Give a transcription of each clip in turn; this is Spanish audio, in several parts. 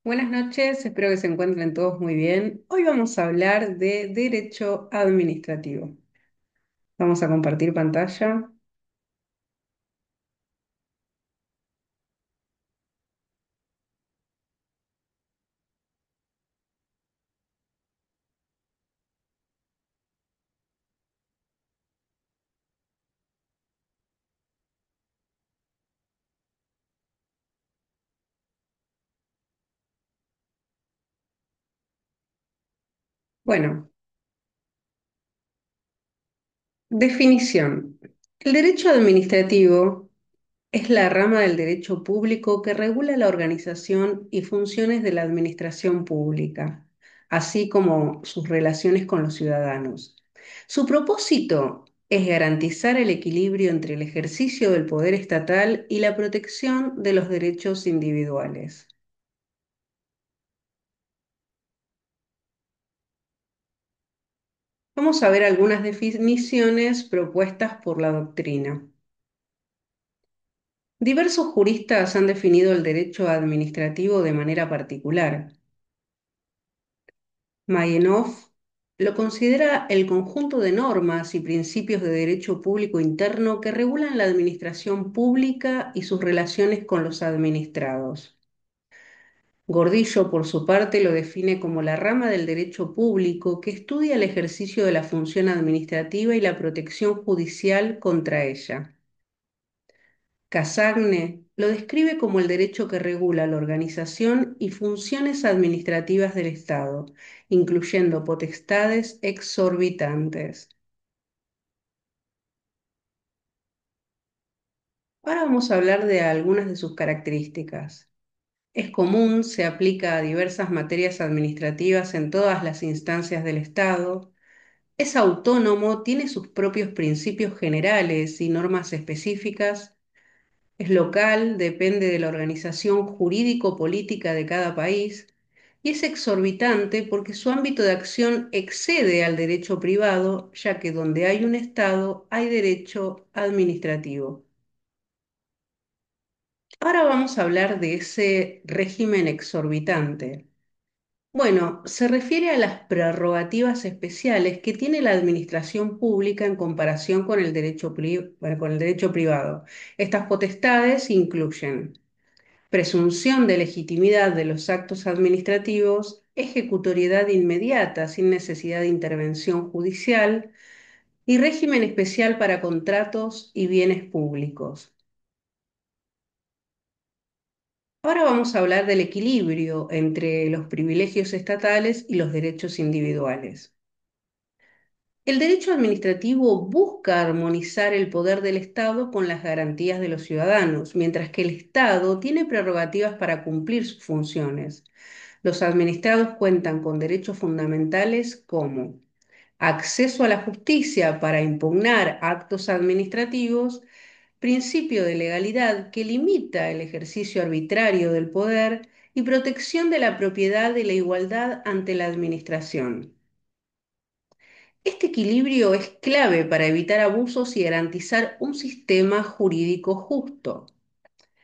Buenas noches, espero que se encuentren todos muy bien. Hoy vamos a hablar de derecho administrativo. Vamos a compartir pantalla. Bueno, definición. El derecho administrativo es la rama del derecho público que regula la organización y funciones de la administración pública, así como sus relaciones con los ciudadanos. Su propósito es garantizar el equilibrio entre el ejercicio del poder estatal y la protección de los derechos individuales. Vamos a ver algunas definiciones propuestas por la doctrina. Diversos juristas han definido el derecho administrativo de manera particular. Mayenov lo considera el conjunto de normas y principios de derecho público interno que regulan la administración pública y sus relaciones con los administrados. Gordillo, por su parte, lo define como la rama del derecho público que estudia el ejercicio de la función administrativa y la protección judicial contra ella. Casagne lo describe como el derecho que regula la organización y funciones administrativas del Estado, incluyendo potestades exorbitantes. Ahora vamos a hablar de algunas de sus características. Es común, se aplica a diversas materias administrativas en todas las instancias del Estado. Es autónomo, tiene sus propios principios generales y normas específicas. Es local, depende de la organización jurídico-política de cada país y es exorbitante porque su ámbito de acción excede al derecho privado, ya que donde hay un Estado hay derecho administrativo. Ahora vamos a hablar de ese régimen exorbitante. Bueno, se refiere a las prerrogativas especiales que tiene la administración pública en comparación con el con el derecho privado. Estas potestades incluyen presunción de legitimidad de los actos administrativos, ejecutoriedad inmediata sin necesidad de intervención judicial y régimen especial para contratos y bienes públicos. Ahora vamos a hablar del equilibrio entre los privilegios estatales y los derechos individuales. El derecho administrativo busca armonizar el poder del Estado con las garantías de los ciudadanos, mientras que el Estado tiene prerrogativas para cumplir sus funciones. Los administrados cuentan con derechos fundamentales como acceso a la justicia para impugnar actos administrativos, principio de legalidad que limita el ejercicio arbitrario del poder y protección de la propiedad y la igualdad ante la administración. Este equilibrio es clave para evitar abusos y garantizar un sistema jurídico justo.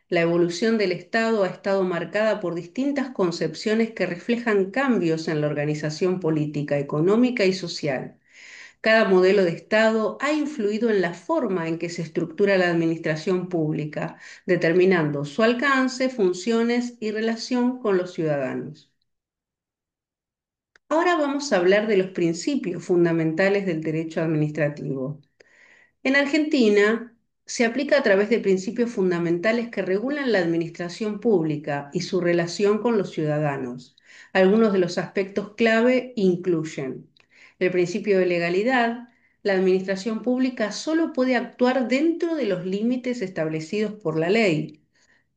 La evolución del Estado ha estado marcada por distintas concepciones que reflejan cambios en la organización política, económica y social. Cada modelo de Estado ha influido en la forma en que se estructura la administración pública, determinando su alcance, funciones y relación con los ciudadanos. Ahora vamos a hablar de los principios fundamentales del derecho administrativo. En Argentina se aplica a través de principios fundamentales que regulan la administración pública y su relación con los ciudadanos. Algunos de los aspectos clave incluyen el principio de legalidad. La administración pública solo puede actuar dentro de los límites establecidos por la ley.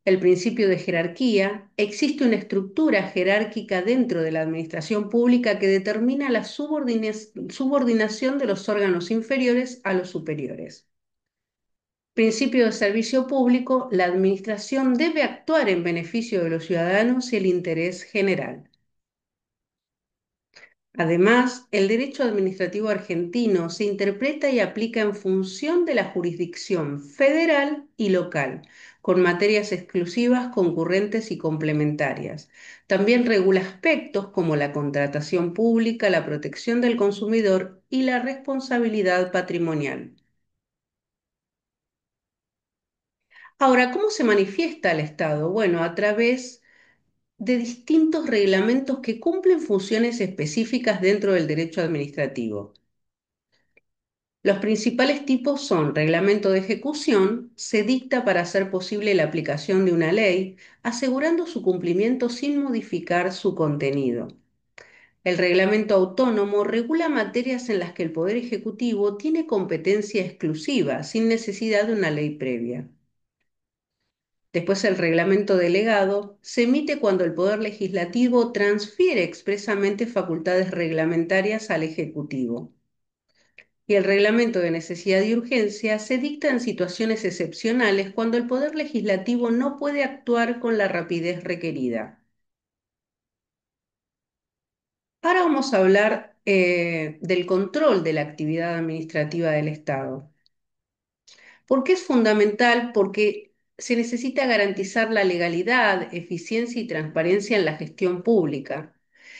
El principio de jerarquía. Existe una estructura jerárquica dentro de la administración pública que determina la subordinación de los órganos inferiores a los superiores. Principio de servicio público, la administración debe actuar en beneficio de los ciudadanos y el interés general. Además, el derecho administrativo argentino se interpreta y aplica en función de la jurisdicción federal y local, con materias exclusivas, concurrentes y complementarias. También regula aspectos como la contratación pública, la protección del consumidor y la responsabilidad patrimonial. Ahora, ¿cómo se manifiesta el Estado? Bueno, a través de distintos reglamentos que cumplen funciones específicas dentro del derecho administrativo. Los principales tipos son reglamento de ejecución, se dicta para hacer posible la aplicación de una ley, asegurando su cumplimiento sin modificar su contenido. El reglamento autónomo regula materias en las que el Poder Ejecutivo tiene competencia exclusiva, sin necesidad de una ley previa. Después, el reglamento delegado se emite cuando el Poder Legislativo transfiere expresamente facultades reglamentarias al Ejecutivo. Y el reglamento de necesidad y urgencia se dicta en situaciones excepcionales cuando el Poder Legislativo no puede actuar con la rapidez requerida. Ahora vamos a hablar del control de la actividad administrativa del Estado. ¿Por qué es fundamental? Porque se necesita garantizar la legalidad, eficiencia y transparencia en la gestión pública.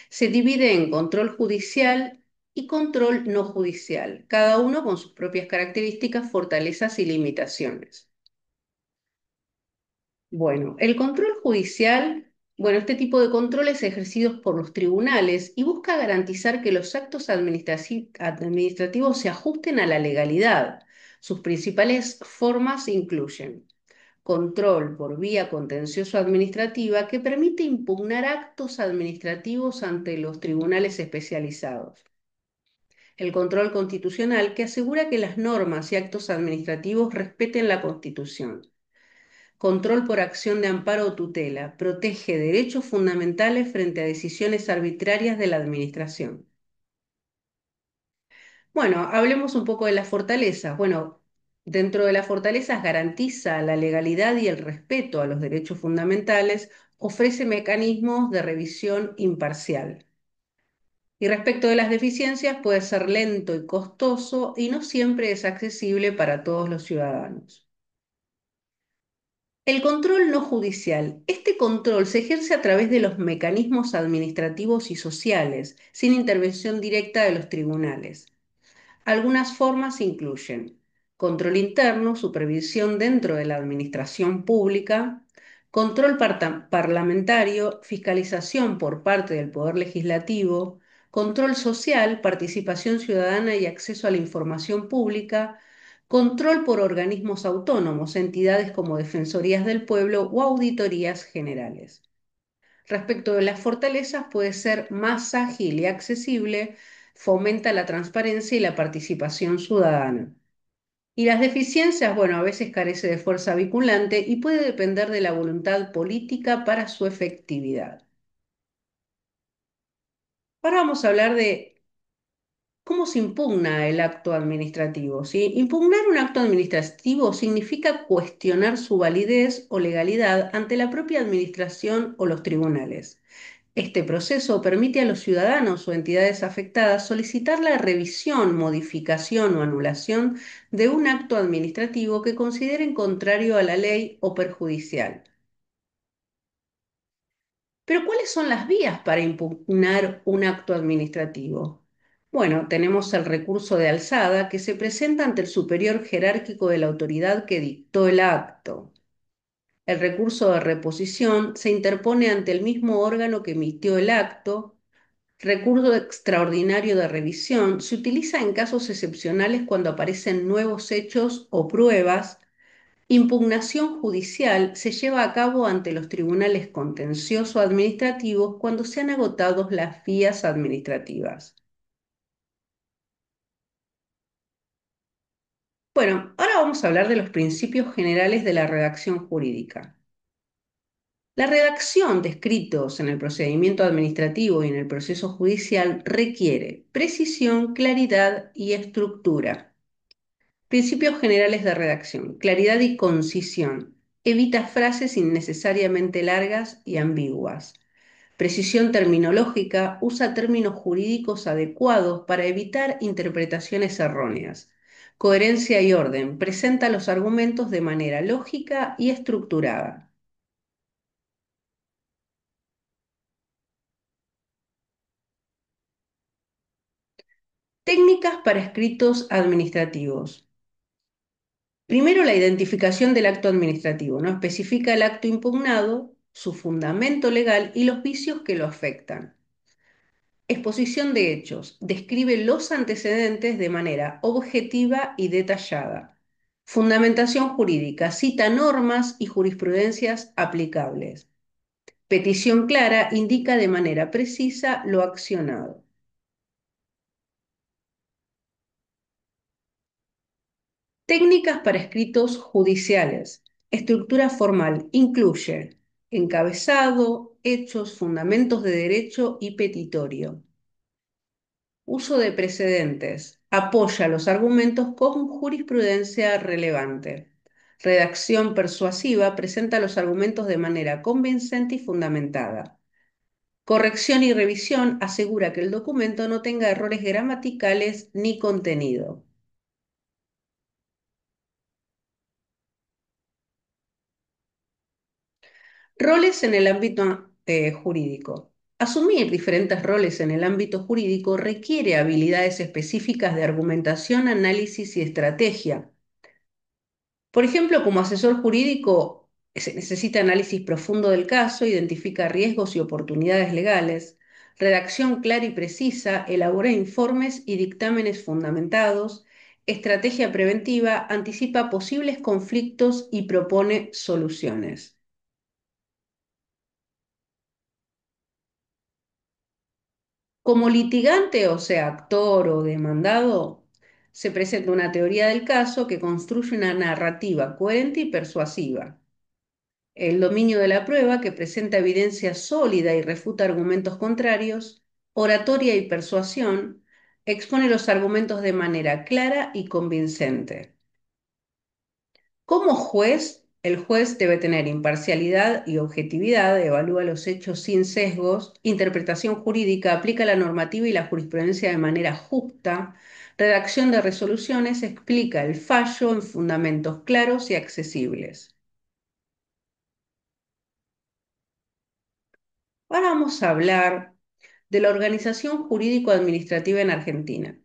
Se divide en control judicial y control no judicial, cada uno con sus propias características, fortalezas y limitaciones. Bueno, el control judicial, bueno, este tipo de control es ejercido por los tribunales y busca garantizar que los actos administrativos se ajusten a la legalidad. Sus principales formas incluyen control por vía contencioso-administrativa que permite impugnar actos administrativos ante los tribunales especializados. El control constitucional que asegura que las normas y actos administrativos respeten la Constitución. Control por acción de amparo o tutela. Protege derechos fundamentales frente a decisiones arbitrarias de la administración. Bueno, hablemos un poco de las fortalezas. Bueno, dentro de las fortalezas garantiza la legalidad y el respeto a los derechos fundamentales, ofrece mecanismos de revisión imparcial. Y respecto de las deficiencias, puede ser lento y costoso y no siempre es accesible para todos los ciudadanos. El control no judicial. Este control se ejerce a través de los mecanismos administrativos y sociales, sin intervención directa de los tribunales. Algunas formas incluyen control interno, supervisión dentro de la administración pública, control parlamentario, fiscalización por parte del Poder Legislativo, control social, participación ciudadana y acceso a la información pública, control por organismos autónomos, entidades como defensorías del pueblo o auditorías generales. Respecto de las fortalezas, puede ser más ágil y accesible, fomenta la transparencia y la participación ciudadana. Y las deficiencias, bueno, a veces carece de fuerza vinculante y puede depender de la voluntad política para su efectividad. Ahora vamos a hablar de cómo se impugna el acto administrativo, ¿sí? Impugnar un acto administrativo significa cuestionar su validez o legalidad ante la propia administración o los tribunales. Este proceso permite a los ciudadanos o entidades afectadas solicitar la revisión, modificación o anulación de un acto administrativo que consideren contrario a la ley o perjudicial. Pero ¿cuáles son las vías para impugnar un acto administrativo? Bueno, tenemos el recurso de alzada que se presenta ante el superior jerárquico de la autoridad que dictó el acto. El recurso de reposición se interpone ante el mismo órgano que emitió el acto. Recurso extraordinario de revisión se utiliza en casos excepcionales cuando aparecen nuevos hechos o pruebas. Impugnación judicial se lleva a cabo ante los tribunales contencioso-administrativos cuando se han agotado las vías administrativas. Bueno, ahora vamos a hablar de los principios generales de la redacción jurídica. La redacción de escritos en el procedimiento administrativo y en el proceso judicial requiere precisión, claridad y estructura. Principios generales de redacción. Claridad y concisión. Evita frases innecesariamente largas y ambiguas. Precisión terminológica. Usa términos jurídicos adecuados para evitar interpretaciones erróneas. Coherencia y orden. Presenta los argumentos de manera lógica y estructurada. Técnicas para escritos administrativos. Primero, la identificación del acto administrativo, ¿no? Especifica el acto impugnado, su fundamento legal y los vicios que lo afectan. Exposición de hechos. Describe los antecedentes de manera objetiva y detallada. Fundamentación jurídica. Cita normas y jurisprudencias aplicables. Petición clara. Indica de manera precisa lo accionado. Técnicas para escritos judiciales. Estructura formal. Incluye encabezado, hechos, fundamentos de derecho y petitorio. Uso de precedentes. Apoya los argumentos con jurisprudencia relevante. Redacción persuasiva. Presenta los argumentos de manera convincente y fundamentada. Corrección y revisión. Asegura que el documento no tenga errores gramaticales ni contenido. Roles en el ámbito jurídico. Asumir diferentes roles en el ámbito jurídico requiere habilidades específicas de argumentación, análisis y estrategia. Por ejemplo, como asesor jurídico, se necesita análisis profundo del caso, identifica riesgos y oportunidades legales, redacción clara y precisa, elabora informes y dictámenes fundamentados, estrategia preventiva, anticipa posibles conflictos y propone soluciones. Como litigante, o sea, actor o demandado, se presenta una teoría del caso que construye una narrativa coherente y persuasiva. El dominio de la prueba, que presenta evidencia sólida y refuta argumentos contrarios, oratoria y persuasión, expone los argumentos de manera clara y convincente. Como juez, el juez debe tener imparcialidad y objetividad, evalúa los hechos sin sesgos, interpretación jurídica, aplica la normativa y la jurisprudencia de manera justa, redacción de resoluciones, explica el fallo en fundamentos claros y accesibles. Ahora vamos a hablar de la organización jurídico-administrativa en Argentina.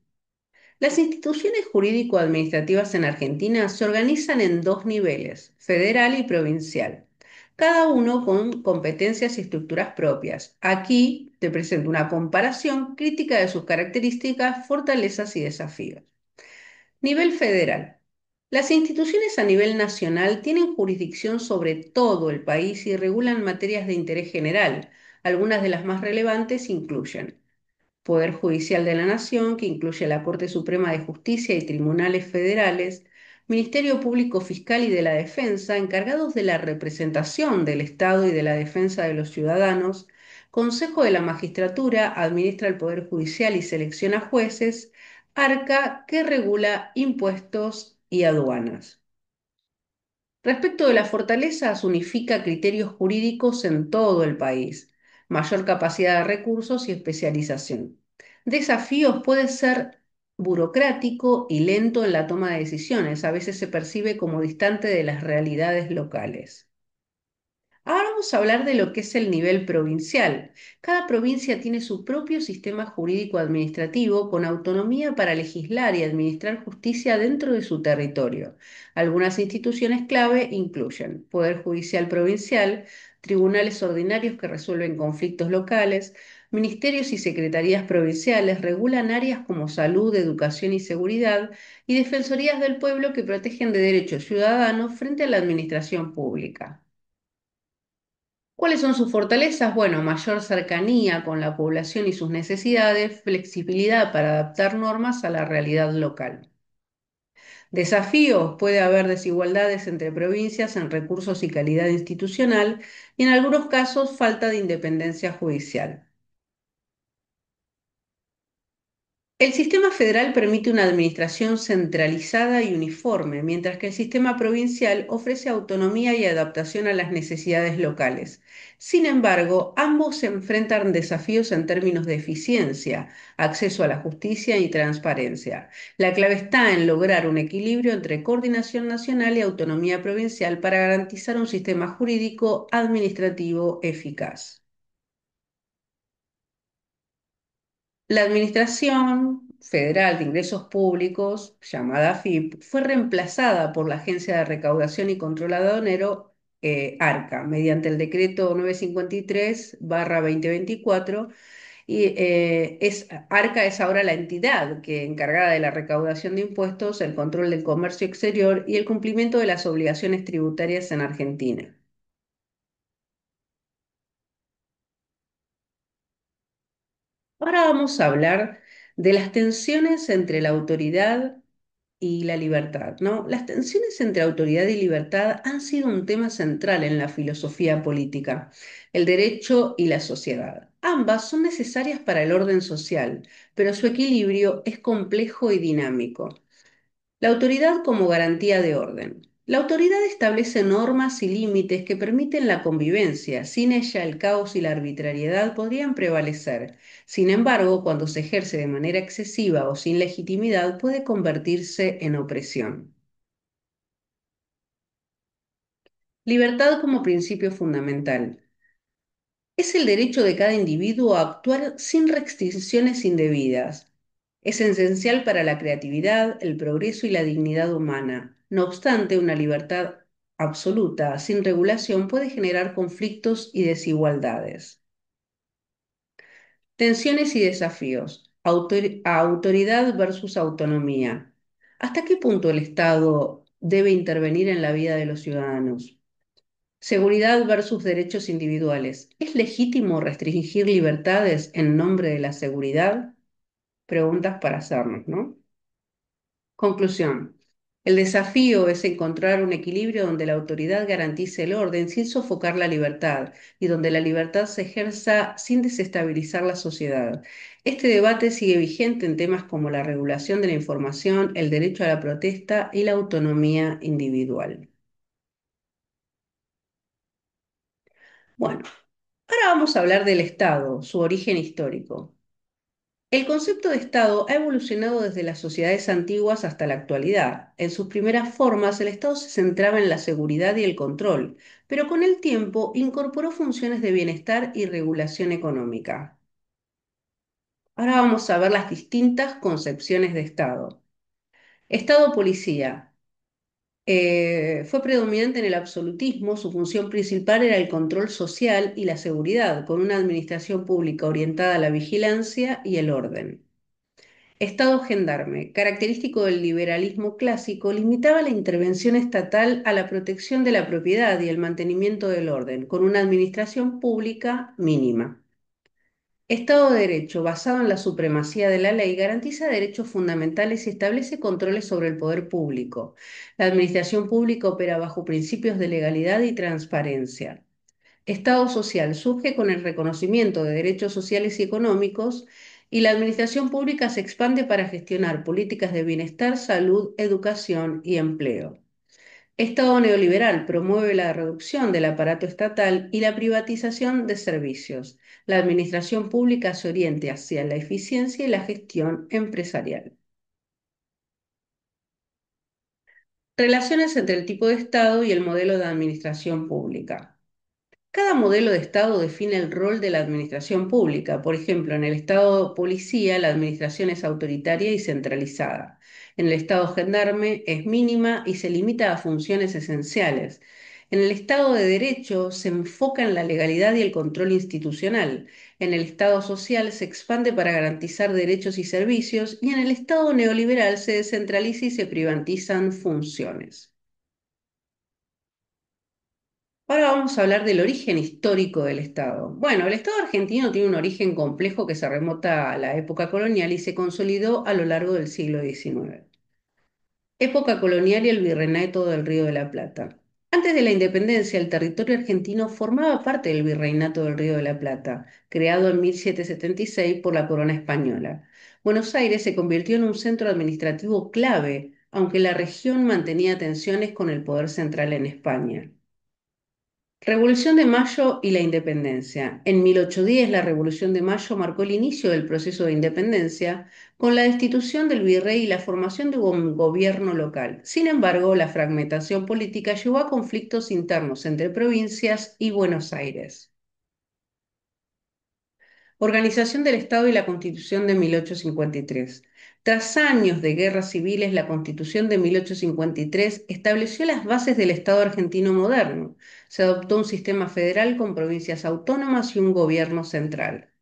Las instituciones jurídico-administrativas en Argentina se organizan en dos niveles, federal y provincial, cada uno con competencias y estructuras propias. Aquí te presento una comparación crítica de sus características, fortalezas y desafíos. Nivel federal. Las instituciones a nivel nacional tienen jurisdicción sobre todo el país y regulan materias de interés general. Algunas de las más relevantes incluyen Poder Judicial de la Nación, que incluye la Corte Suprema de Justicia y tribunales federales, Ministerio Público Fiscal y de la Defensa, encargados de la representación del Estado y de la defensa de los ciudadanos, Consejo de la Magistratura, administra el Poder Judicial y selecciona jueces, Arca, que regula impuestos y aduanas. Respecto de las fortalezas, unifica criterios jurídicos en todo el país, mayor capacidad de recursos y especialización. Desafíos: puede ser burocrático y lento en la toma de decisiones, a veces se percibe como distante de las realidades locales. Ahora vamos a hablar de lo que es el nivel provincial. Cada provincia tiene su propio sistema jurídico-administrativo con autonomía para legislar y administrar justicia dentro de su territorio. Algunas instituciones clave incluyen Poder Judicial Provincial, tribunales ordinarios que resuelven conflictos locales, ministerios y secretarías provinciales regulan áreas como salud, educación y seguridad, y defensorías del pueblo que protegen de derechos ciudadanos frente a la administración pública. ¿Cuáles son sus fortalezas? Bueno, mayor cercanía con la población y sus necesidades, flexibilidad para adaptar normas a la realidad local. Desafíos: puede haber desigualdades entre provincias en recursos y calidad institucional y en algunos casos falta de independencia judicial. El sistema federal permite una administración centralizada y uniforme, mientras que el sistema provincial ofrece autonomía y adaptación a las necesidades locales. Sin embargo, ambos se enfrentan desafíos en términos de eficiencia, acceso a la justicia y transparencia. La clave está en lograr un equilibrio entre coordinación nacional y autonomía provincial para garantizar un sistema jurídico administrativo eficaz. La Administración Federal de Ingresos Públicos, llamada AFIP, fue reemplazada por la Agencia de Recaudación y Control Aduanero, ARCA, mediante el decreto 953/2024, ARCA es ahora la entidad que encargada de la recaudación de impuestos, el control del comercio exterior y el cumplimiento de las obligaciones tributarias en Argentina. Ahora vamos a hablar de las tensiones entre la autoridad y la libertad, ¿no? Las tensiones entre autoridad y libertad han sido un tema central en la filosofía política, el derecho y la sociedad. Ambas son necesarias para el orden social, pero su equilibrio es complejo y dinámico. La autoridad como garantía de orden. La autoridad establece normas y límites que permiten la convivencia. Sin ella, el caos y la arbitrariedad podrían prevalecer. Sin embargo, cuando se ejerce de manera excesiva o sin legitimidad, puede convertirse en opresión. Libertad como principio fundamental. Es el derecho de cada individuo a actuar sin restricciones indebidas. Es esencial para la creatividad, el progreso y la dignidad humana. No obstante, una libertad absoluta, sin regulación, puede generar conflictos y desigualdades. Tensiones y desafíos. Autoridad versus autonomía. ¿Hasta qué punto el Estado debe intervenir en la vida de los ciudadanos? Seguridad versus derechos individuales. ¿Es legítimo restringir libertades en nombre de la seguridad? Preguntas para hacernos, ¿no? Conclusión. El desafío es encontrar un equilibrio donde la autoridad garantice el orden sin sofocar la libertad y donde la libertad se ejerza sin desestabilizar la sociedad. Este debate sigue vigente en temas como la regulación de la información, el derecho a la protesta y la autonomía individual. Bueno, ahora vamos a hablar del Estado, su origen histórico. El concepto de Estado ha evolucionado desde las sociedades antiguas hasta la actualidad. En sus primeras formas, el Estado se centraba en la seguridad y el control, pero con el tiempo incorporó funciones de bienestar y regulación económica. Ahora vamos a ver las distintas concepciones de Estado. Estado policía. Fue predominante en el absolutismo, su función principal era el control social y la seguridad, con una administración pública orientada a la vigilancia y el orden. Estado gendarme, característico del liberalismo clásico, limitaba la intervención estatal a la protección de la propiedad y el mantenimiento del orden, con una administración pública mínima. Estado de Derecho, basado en la supremacía de la ley, garantiza derechos fundamentales y establece controles sobre el poder público. La administración pública opera bajo principios de legalidad y transparencia. Estado social surge con el reconocimiento de derechos sociales y económicos y la administración pública se expande para gestionar políticas de bienestar, salud, educación y empleo. Estado neoliberal promueve la reducción del aparato estatal y la privatización de servicios. La administración pública se oriente hacia la eficiencia y la gestión empresarial. Relaciones entre el tipo de Estado y el modelo de administración pública. Cada modelo de Estado define el rol de la administración pública. Por ejemplo, en el Estado policía la administración es autoritaria y centralizada. En el Estado gendarme es mínima y se limita a funciones esenciales. En el Estado de Derecho se enfoca en la legalidad y el control institucional. En el Estado social se expande para garantizar derechos y servicios. Y en el Estado neoliberal se descentraliza y se privatizan funciones. Ahora vamos a hablar del origen histórico del Estado. Bueno, el Estado argentino tiene un origen complejo que se remota a la época colonial y se consolidó a lo largo del siglo XIX. Época colonial y el virreinato del Río de la Plata. Antes de la independencia, el territorio argentino formaba parte del Virreinato del Río de la Plata, creado en 1776 por la corona española. Buenos Aires se convirtió en un centro administrativo clave, aunque la región mantenía tensiones con el poder central en España. Revolución de Mayo y la independencia. En 1810, la Revolución de Mayo marcó el inicio del proceso de independencia con la destitución del virrey y la formación de un gobierno local. Sin embargo, la fragmentación política llevó a conflictos internos entre provincias y Buenos Aires. Organización del Estado y la Constitución de 1853. Tras años de guerras civiles, la Constitución de 1853 estableció las bases del Estado argentino moderno. Se adoptó un sistema federal con provincias autónomas y un gobierno central.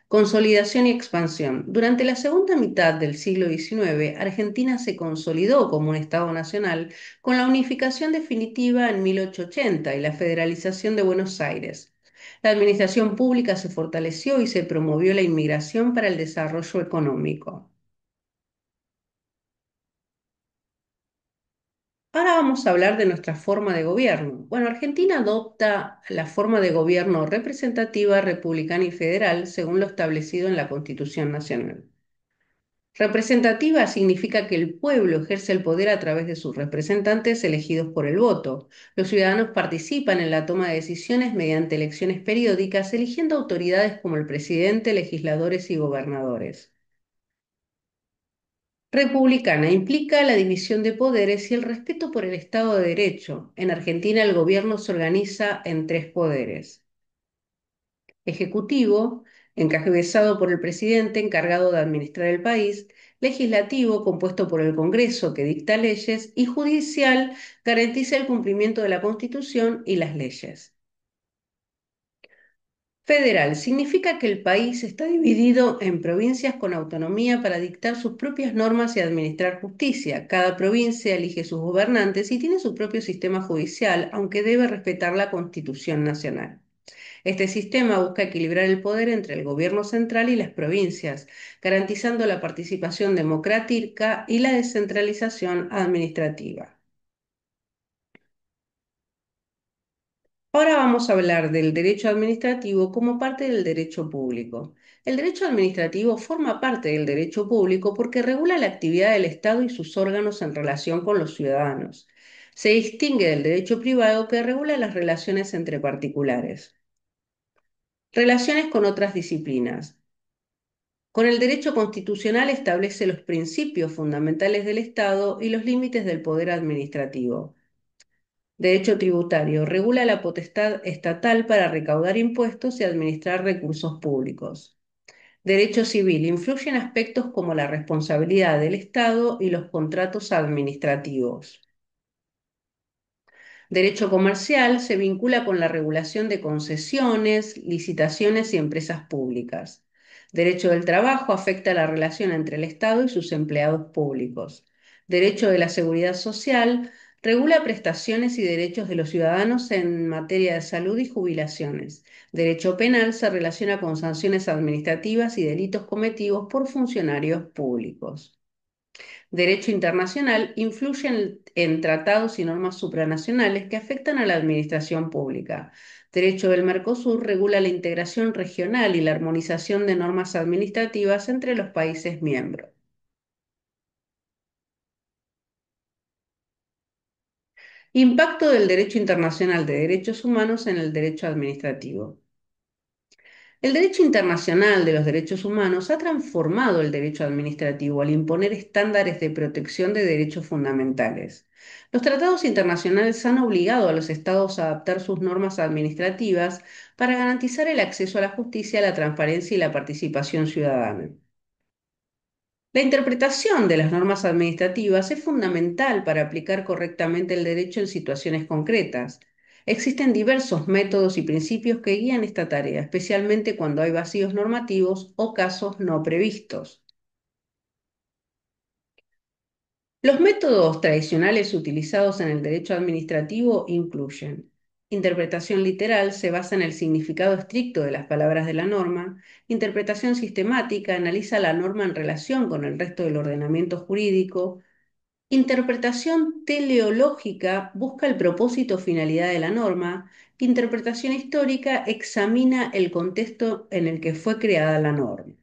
Consolidación y expansión. Durante la segunda mitad del siglo XIX, Argentina se consolidó como un Estado nacional con la unificación definitiva en 1880 y la federalización de Buenos Aires. La administración pública se fortaleció y se promovió la inmigración para el desarrollo económico. Ahora vamos a hablar de nuestra forma de gobierno. Bueno, Argentina adopta la forma de gobierno representativa, republicana y federal según lo establecido en la Constitución Nacional. Representativa significa que el pueblo ejerce el poder a través de sus representantes elegidos por el voto. Los ciudadanos participan en la toma de decisiones mediante elecciones periódicas, eligiendo autoridades como el presidente, legisladores y gobernadores. Republicana implica la división de poderes y el respeto por el Estado de Derecho. En Argentina el gobierno se organiza en tres poderes. Ejecutivo, encabezado por el presidente encargado de administrar el país, legislativo, compuesto por el Congreso que dicta leyes, y judicial, garantiza el cumplimiento de la Constitución y las leyes. Federal significa que el país está dividido en provincias con autonomía para dictar sus propias normas y administrar justicia. Cada provincia elige sus gobernantes y tiene su propio sistema judicial, aunque debe respetar la Constitución nacional. Este sistema busca equilibrar el poder entre el gobierno central y las provincias, garantizando la participación democrática y la descentralización administrativa. Ahora vamos a hablar del derecho administrativo como parte del derecho público. El derecho administrativo forma parte del derecho público porque regula la actividad del Estado y sus órganos en relación con los ciudadanos. Se distingue del derecho privado que regula las relaciones entre particulares. Relaciones con otras disciplinas. Con el derecho constitucional establece los principios fundamentales del Estado y los límites del poder administrativo. Derecho tributario regula la potestad estatal para recaudar impuestos y administrar recursos públicos. Derecho civil influye en aspectos como la responsabilidad del Estado y los contratos administrativos. Derecho comercial se vincula con la regulación de concesiones, licitaciones y empresas públicas. Derecho del trabajo afecta la relación entre el Estado y sus empleados públicos. Derecho de la seguridad social regula prestaciones y derechos de los ciudadanos en materia de salud y jubilaciones. Derecho penal se relaciona con sanciones administrativas y delitos cometidos por funcionarios públicos. Derecho internacional influye en tratados y normas supranacionales que afectan a la administración pública. Derecho del Mercosur regula la integración regional y la armonización de normas administrativas entre los países miembros. Impacto del derecho internacional de derechos humanos en el derecho administrativo. El derecho internacional de los derechos humanos ha transformado el derecho administrativo al imponer estándares de protección de derechos fundamentales. Los tratados internacionales han obligado a los estados a adaptar sus normas administrativas para garantizar el acceso a la justicia, la transparencia y la participación ciudadana. La interpretación de las normas administrativas es fundamental para aplicar correctamente el derecho en situaciones concretas. Existen diversos métodos y principios que guían esta tarea, especialmente cuando hay vacíos normativos o casos no previstos. Los métodos tradicionales utilizados en el derecho administrativo incluyen interpretación literal, se basa en el significado estricto de las palabras de la norma; interpretación sistemática, analiza la norma en relación con el resto del ordenamiento jurídico; Interpretación teleológica busca el propósito o finalidad de la norma. Interpretación histórica examina el contexto en el que fue creada la norma.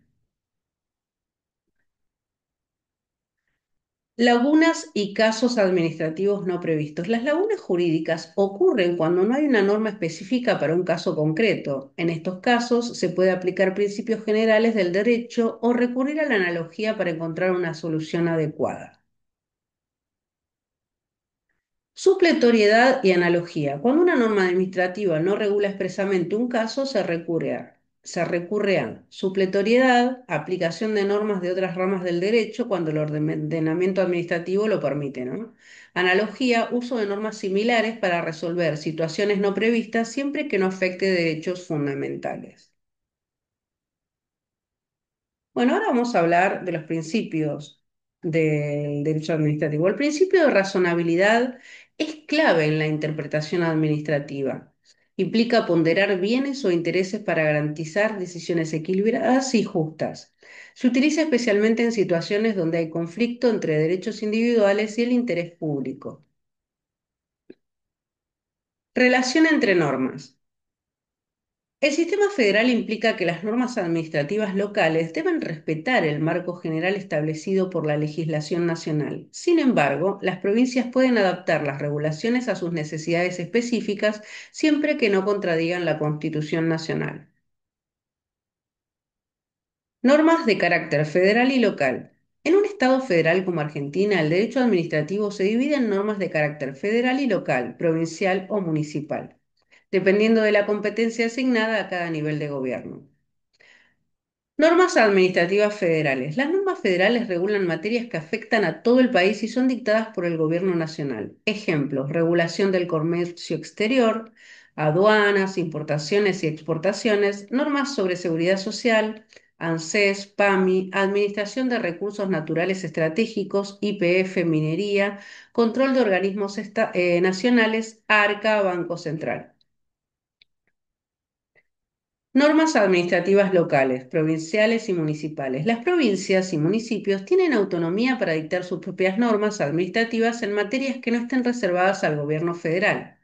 Lagunas y casos administrativos no previstos. Las lagunas jurídicas ocurren cuando no hay una norma específica para un caso concreto. En estos casos se puede aplicar principios generales del derecho o recurrir a la analogía para encontrar una solución adecuada. Supletoriedad y analogía. Cuando una norma administrativa no regula expresamente un caso, se recurre a supletoriedad, aplicación de normas de otras ramas del derecho cuando el ordenamiento administrativo lo permite, ¿no? Analogía, uso de normas similares para resolver situaciones no previstas siempre que no afecte derechos fundamentales. Bueno, ahora vamos a hablar de los principios del derecho administrativo. El principio de razonabilidad es clave en la interpretación administrativa. Implica ponderar bienes o intereses para garantizar decisiones equilibradas y justas. Se utiliza especialmente en situaciones donde hay conflicto entre derechos individuales y el interés público. Relación entre normas. El sistema federal implica que las normas administrativas locales deben respetar el marco general establecido por la legislación nacional. Sin embargo, las provincias pueden adaptar las regulaciones a sus necesidades específicas siempre que no contradigan la Constitución nacional. Normas de carácter federal y local. En un Estado federal como Argentina, el derecho administrativo se divide en normas de carácter federal y local, provincial o municipal, dependiendo de la competencia asignada a cada nivel de gobierno. Normas administrativas federales. Las normas federales regulan materias que afectan a todo el país y son dictadas por el gobierno nacional. Ejemplos: regulación del comercio exterior, aduanas, importaciones y exportaciones, normas sobre seguridad social, ANSES, PAMI, administración de recursos naturales estratégicos, YPF, minería, control de organismos nacionales, ARCA, Banco Central. Normas administrativas locales, provinciales y municipales. Las provincias y municipios tienen autonomía para dictar sus propias normas administrativas en materias que no estén reservadas al gobierno federal.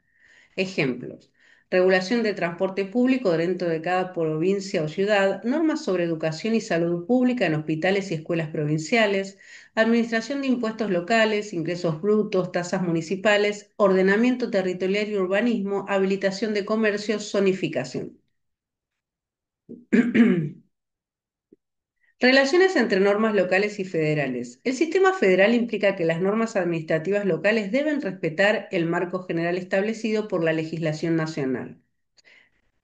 Ejemplos: regulación de transporte público dentro de cada provincia o ciudad, normas sobre educación y salud pública en hospitales y escuelas provinciales, administración de impuestos locales, ingresos brutos, tasas municipales, ordenamiento territorial y urbanismo, habilitación de comercio, zonificación. Relaciones entre normas locales y federales. El sistema federal implica que las normas administrativas locales deben respetar el marco general establecido por la legislación nacional.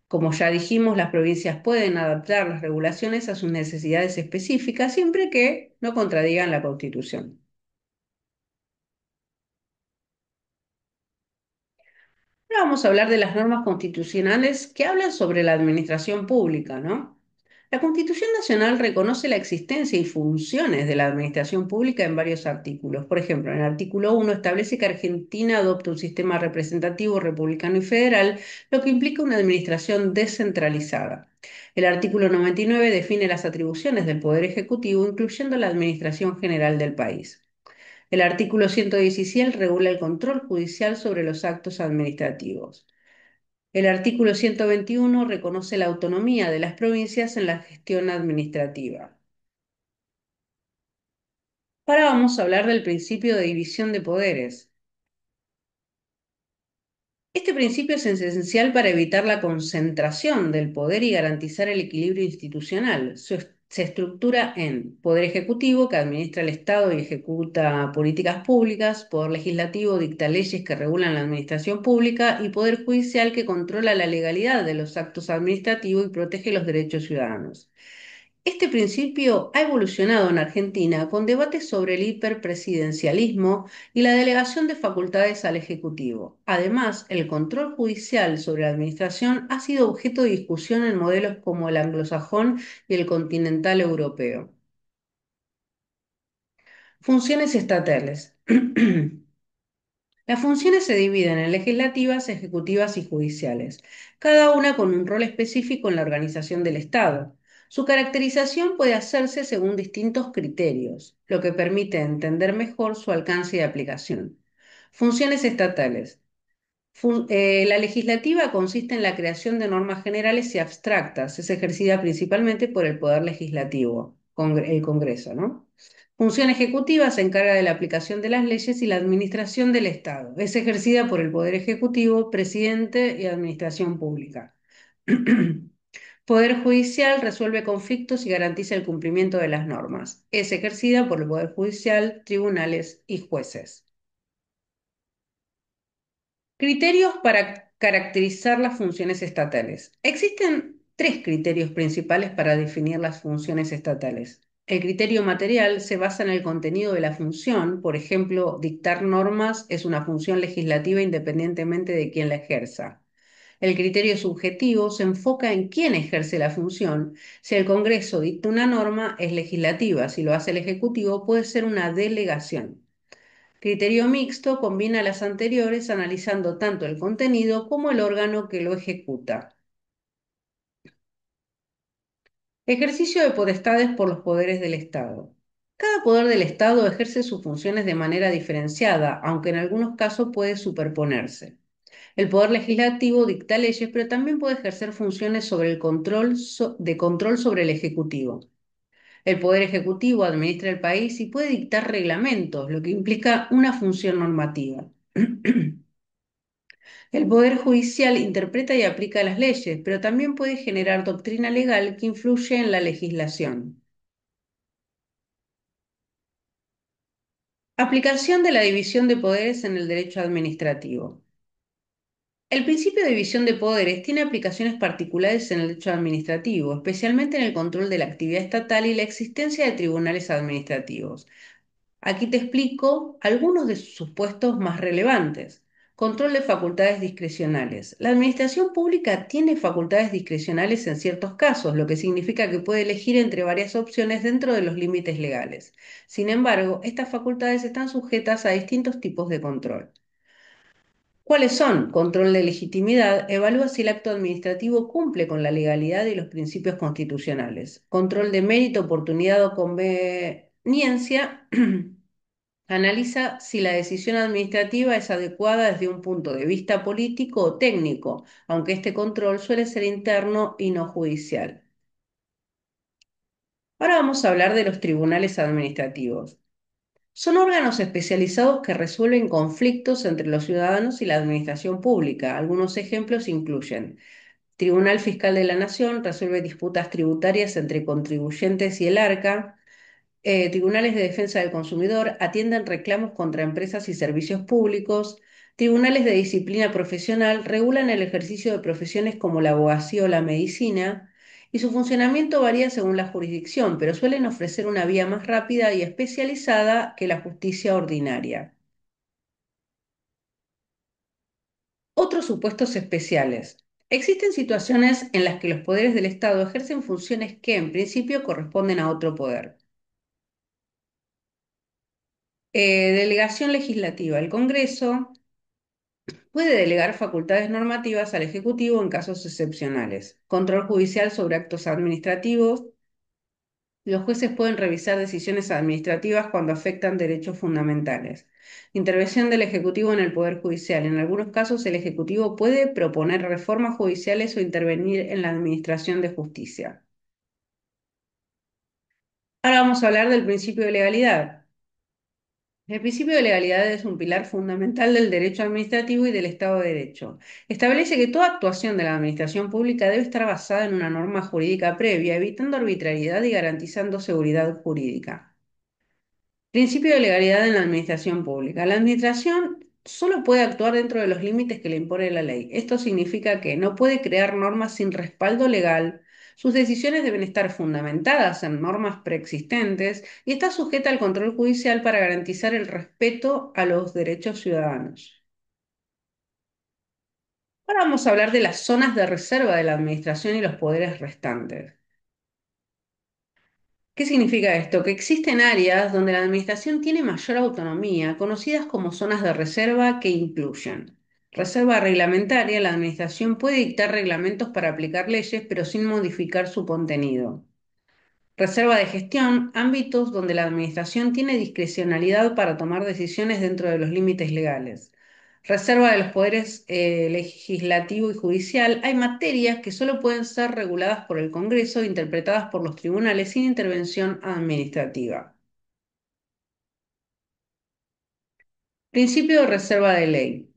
Como ya dijimos, las provincias pueden adaptar las regulaciones a sus necesidades específicas siempre que no contradigan la Constitución. Ahora vamos a hablar de las normas constitucionales que hablan sobre la administración pública, ¿no? La Constitución Nacional reconoce la existencia y funciones de la administración pública en varios artículos. Por ejemplo, en el artículo 1 establece que Argentina adopta un sistema representativo republicano y federal, lo que implica una administración descentralizada. El artículo 99 define las atribuciones del Poder Ejecutivo, incluyendo la administración general del país. El artículo 116 regula el control judicial sobre los actos administrativos. El artículo 121 reconoce la autonomía de las provincias en la gestión administrativa. Ahora vamos a hablar del principio de división de poderes. Este principio es esencial para evitar la concentración del poder y garantizar el equilibrio institucional. Se estructura en poder ejecutivo, que administra el Estado y ejecuta políticas públicas; poder legislativo, dicta leyes que regulan la administración pública; y poder judicial, que controla la legalidad de los actos administrativos y protege los derechos ciudadanos. Este principio ha evolucionado en Argentina con debates sobre el hiperpresidencialismo y la delegación de facultades al Ejecutivo. Además, el control judicial sobre la administración ha sido objeto de discusión en modelos como el anglosajón y el continental europeo. Funciones estatales. Las funciones se dividen en legislativas, ejecutivas y judiciales, cada una con un rol específico en la organización del Estado. Su caracterización puede hacerse según distintos criterios, lo que permite entender mejor su alcance y aplicación. Funciones estatales. La legislativa consiste en la creación de normas generales y abstractas. Es ejercida principalmente por el Poder Legislativo, el Congreso, ¿no? Función ejecutiva se encarga de la aplicación de las leyes y la administración del Estado. Es ejercida por el Poder Ejecutivo, Presidente y Administración Pública. Poder Judicial resuelve conflictos y garantiza el cumplimiento de las normas. Es ejercida por el Poder Judicial, tribunales y jueces. Criterios para caracterizar las funciones estatales. Existen tres criterios principales para definir las funciones estatales. El criterio material se basa en el contenido de la función, por ejemplo, dictar normas es una función legislativa independientemente de quién la ejerza. El criterio subjetivo se enfoca en quién ejerce la función. Si el Congreso dicta una norma, es legislativa. Si lo hace el Ejecutivo, puede ser una delegación. Criterio mixto combina las anteriores analizando tanto el contenido como el órgano que lo ejecuta. Ejercicio de potestades por los poderes del Estado. Cada poder del Estado ejerce sus funciones de manera diferenciada, aunque en algunos casos puede superponerse. El poder legislativo dicta leyes, pero también puede ejercer funciones sobre el control, de control sobre el Ejecutivo. El poder ejecutivo administra el país y puede dictar reglamentos, lo que implica una función normativa. El Poder Judicial interpreta y aplica las leyes, pero también puede generar doctrina legal que influye en la legislación. Aplicación de la división de poderes en el derecho administrativo. El principio de división de poderes tiene aplicaciones particulares en el derecho administrativo, especialmente en el control de la actividad estatal y la existencia de tribunales administrativos. Aquí te explico algunos de sus supuestos más relevantes. Control de facultades discrecionales. La administración pública tiene facultades discrecionales en ciertos casos, lo que significa que puede elegir entre varias opciones dentro de los límites legales. Sin embargo, estas facultades están sujetas a distintos tipos de control. ¿Cuáles son? Control de legitimidad. Evalúa si el acto administrativo cumple con la legalidad y los principios constitucionales. Control de mérito, oportunidad o conveniencia. Analiza si la decisión administrativa es adecuada desde un punto de vista político o técnico, aunque este control suele ser interno y no judicial. Ahora vamos a hablar de los tribunales administrativos. Son órganos especializados que resuelven conflictos entre los ciudadanos y la administración pública. Algunos ejemplos incluyen Tribunal Fiscal de la Nación, resuelve disputas tributarias entre contribuyentes y el ARCA. Tribunales de defensa del consumidor atienden reclamos contra empresas y servicios públicos. Tribunales de disciplina profesional regulan el ejercicio de profesiones como la abogacía o la medicina, y su funcionamiento varía según la jurisdicción, pero suelen ofrecer una vía más rápida y especializada que la justicia ordinaria. Otros supuestos especiales. Existen situaciones en las que los poderes del Estado ejercen funciones que en principio corresponden a otro poder. Delegación legislativa. El Congreso puede delegar facultades normativas al Ejecutivo en casos excepcionales. Control judicial sobre actos administrativos. Los jueces pueden revisar decisiones administrativas cuando afectan derechos fundamentales. Intervención del Ejecutivo en el Poder Judicial. En algunos casos, el Ejecutivo puede proponer reformas judiciales o intervenir en la administración de justicia. Ahora vamos a hablar del principio de legalidad. El principio de legalidad es un pilar fundamental del derecho administrativo y del Estado de Derecho. Establece que toda actuación de la administración pública debe estar basada en una norma jurídica previa, evitando arbitrariedad y garantizando seguridad jurídica. Principio de legalidad en la administración pública. La administración solo puede actuar dentro de los límites que le impone la ley. Esto significa que no puede crear normas sin respaldo legal. Sus decisiones deben estar fundamentadas en normas preexistentes y está sujeta al control judicial para garantizar el respeto a los derechos ciudadanos. Ahora vamos a hablar de las zonas de reserva de la administración y los poderes restantes. ¿Qué significa esto? Que existen áreas donde la administración tiene mayor autonomía, conocidas como zonas de reserva, que incluyen reserva reglamentaria. La administración puede dictar reglamentos para aplicar leyes, pero sin modificar su contenido. Reserva de gestión, ámbitos donde la administración tiene discrecionalidad para tomar decisiones dentro de los límites legales. Reserva de los poderes legislativo y judicial. Hay materias que solo pueden ser reguladas por el Congreso e interpretadas por los tribunales sin intervención administrativa. Principio de reserva de ley.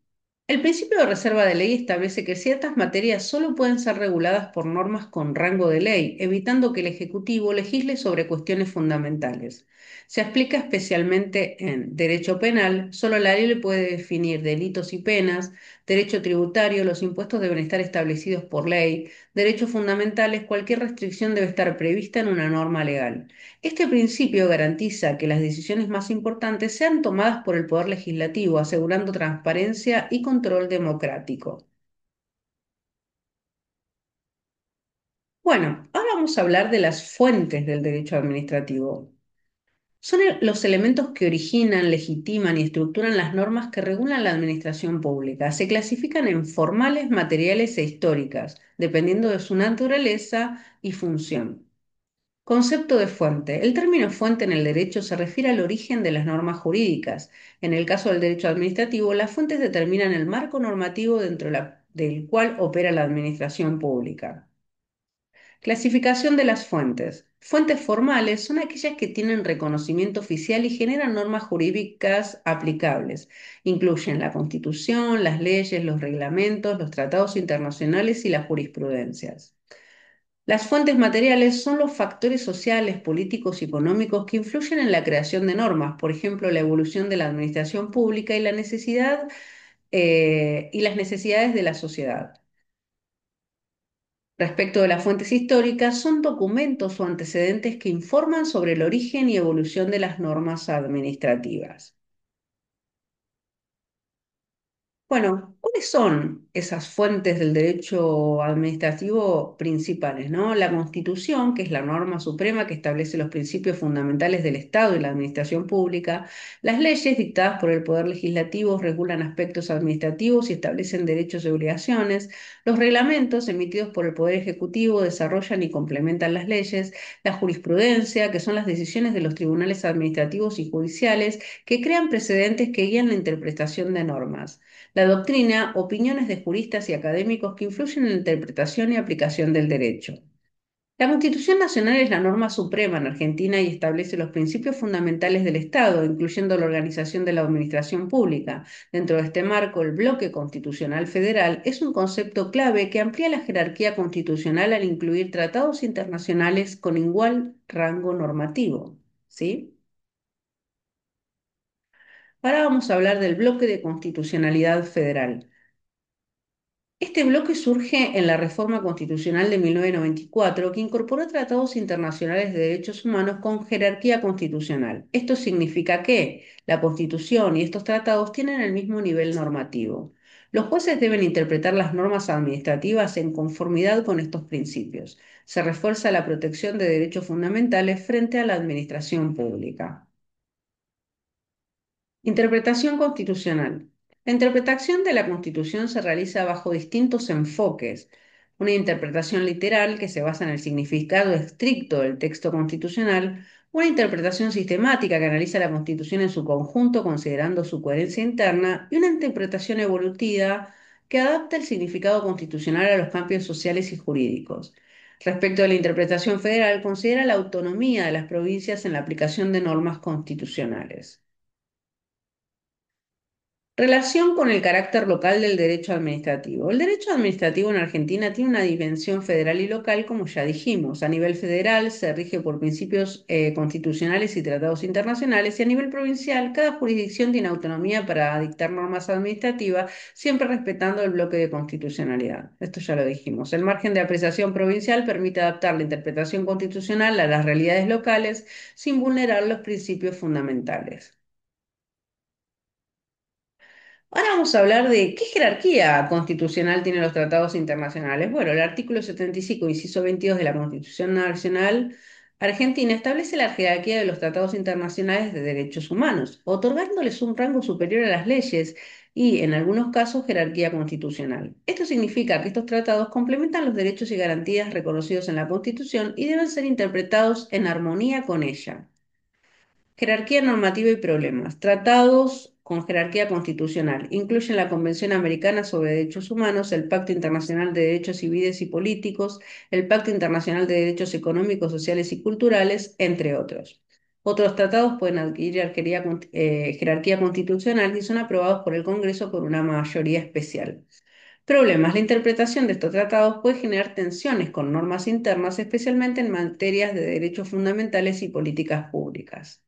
El principio de reserva de ley establece que ciertas materias solo pueden ser reguladas por normas con rango de ley, evitando que el Ejecutivo legisle sobre cuestiones fundamentales. Se aplica especialmente en derecho penal, solo la ley puede definir delitos y penas; derecho tributario, los impuestos deben estar establecidos por ley; derechos fundamentales, cualquier restricción debe estar prevista en una norma legal. Este principio garantiza que las decisiones más importantes sean tomadas por el Poder Legislativo, asegurando transparencia y control democrático. Bueno, ahora vamos a hablar de las fuentes del derecho administrativo. Son los elementos que originan, legitiman y estructuran las normas que regulan la administración pública. Se clasifican en formales, materiales e históricas, dependiendo de su naturaleza y función. Concepto de fuente. El término fuente en el derecho se refiere al origen de las normas jurídicas. En el caso del derecho administrativo, las fuentes determinan el marco normativo del cual opera la administración pública. Clasificación de las fuentes. Fuentes formales son aquellas que tienen reconocimiento oficial y generan normas jurídicas aplicables. Incluyen la Constitución, las leyes, los reglamentos, los tratados internacionales y las jurisprudencias. Las fuentes materiales son los factores sociales, políticos y económicos que influyen en la creación de normas, por ejemplo, la evolución de la administración pública y y las necesidades de la sociedad. Respecto de las fuentes históricas, son documentos o antecedentes que informan sobre el origen y evolución de las normas administrativas. Bueno, ¿cuáles son esas fuentes del derecho administrativo principales, no? La Constitución, que es la norma suprema que establece los principios fundamentales del Estado y la administración pública. Las leyes dictadas por el Poder Legislativo regulan aspectos administrativos y establecen derechos y obligaciones. Los reglamentos emitidos por el Poder Ejecutivo desarrollan y complementan las leyes. La jurisprudencia, que son las decisiones de los tribunales administrativos y judiciales que crean precedentes que guían la interpretación de normas. La doctrina, opiniones de juristas y académicos que influyen en la interpretación y aplicación del derecho. La Constitución Nacional es la norma suprema en Argentina y establece los principios fundamentales del Estado, incluyendo la organización de la administración pública. Dentro de este marco, el bloque constitucional federal es un concepto clave que amplía la jerarquía constitucional al incluir tratados internacionales con igual rango normativo. ¿Sí? Ahora vamos a hablar del bloque de constitucionalidad federal. Este bloque surge en la Reforma Constitucional de 1994, que incorporó tratados internacionales de derechos humanos con jerarquía constitucional. Esto significa que la Constitución y estos tratados tienen el mismo nivel normativo. Los jueces deben interpretar las normas administrativas en conformidad con estos principios. Se refuerza la protección de derechos fundamentales frente a la administración pública. Interpretación constitucional. La interpretación de la Constitución se realiza bajo distintos enfoques. Una interpretación literal que se basa en el significado estricto del texto constitucional, una interpretación sistemática que analiza la Constitución en su conjunto considerando su coherencia interna y una interpretación evolutiva que adapta el significado constitucional a los cambios sociales y jurídicos. Respecto a la interpretación federal, considera la autonomía de las provincias en la aplicación de normas constitucionales. Relación con el carácter local del derecho administrativo. El derecho administrativo en Argentina tiene una dimensión federal y local, como ya dijimos. A nivel federal se rige por principios constitucionales y tratados internacionales, y a nivel provincial cada jurisdicción tiene autonomía para dictar normas administrativas, siempre respetando el bloque de constitucionalidad. Esto ya lo dijimos. El margen de apreciación provincial permite adaptar la interpretación constitucional a las realidades locales sin vulnerar los principios fundamentales. Ahora vamos a hablar de qué jerarquía constitucional tienen los tratados internacionales. Bueno, el artículo 75, inciso 22 de la Constitución Nacional Argentina establece la jerarquía de los tratados internacionales de derechos humanos, otorgándoles un rango superior a las leyes y, en algunos casos, jerarquía constitucional. Esto significa que estos tratados complementan los derechos y garantías reconocidos en la Constitución y deben ser interpretados en armonía con ella. Jerarquía normativa y problemas. Tratados con jerarquía constitucional. Incluyen la Convención Americana sobre Derechos Humanos, el Pacto Internacional de Derechos Civiles y Políticos, el Pacto Internacional de Derechos Económicos, Sociales y Culturales, entre otros. Otros tratados pueden adquirir jerarquía constitucional y son aprobados por el Congreso por una mayoría especial. Problemas. La interpretación de estos tratados puede generar tensiones con normas internas, especialmente en materias de derechos fundamentales y políticas públicas.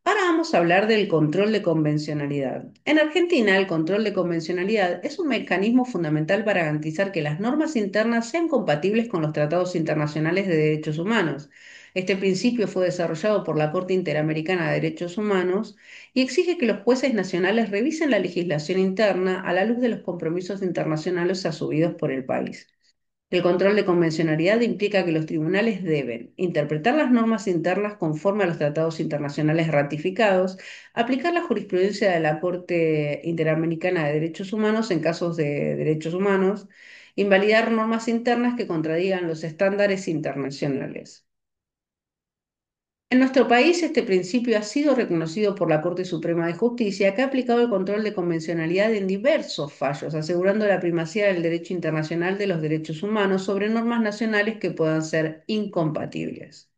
Ahora vamos a hablar del control de convencionalidad. En Argentina, el control de convencionalidad es un mecanismo fundamental para garantizar que las normas internas sean compatibles con los tratados internacionales de derechos humanos. Este principio fue desarrollado por la Corte Interamericana de Derechos Humanos y exige que los jueces nacionales revisen la legislación interna a la luz de los compromisos internacionales asumidos por el país. El control de convencionalidad implica que los tribunales deben interpretar las normas internas conforme a los tratados internacionales ratificados, aplicar la jurisprudencia de la Corte Interamericana de Derechos Humanos en casos de derechos humanos, invalidar normas internas que contradigan los estándares internacionales. En nuestro país, este principio ha sido reconocido por la Corte Suprema de Justicia, que ha aplicado el control de convencionalidad en diversos fallos, asegurando la primacía del derecho internacional de los derechos humanos sobre normas nacionales que puedan ser incompatibles.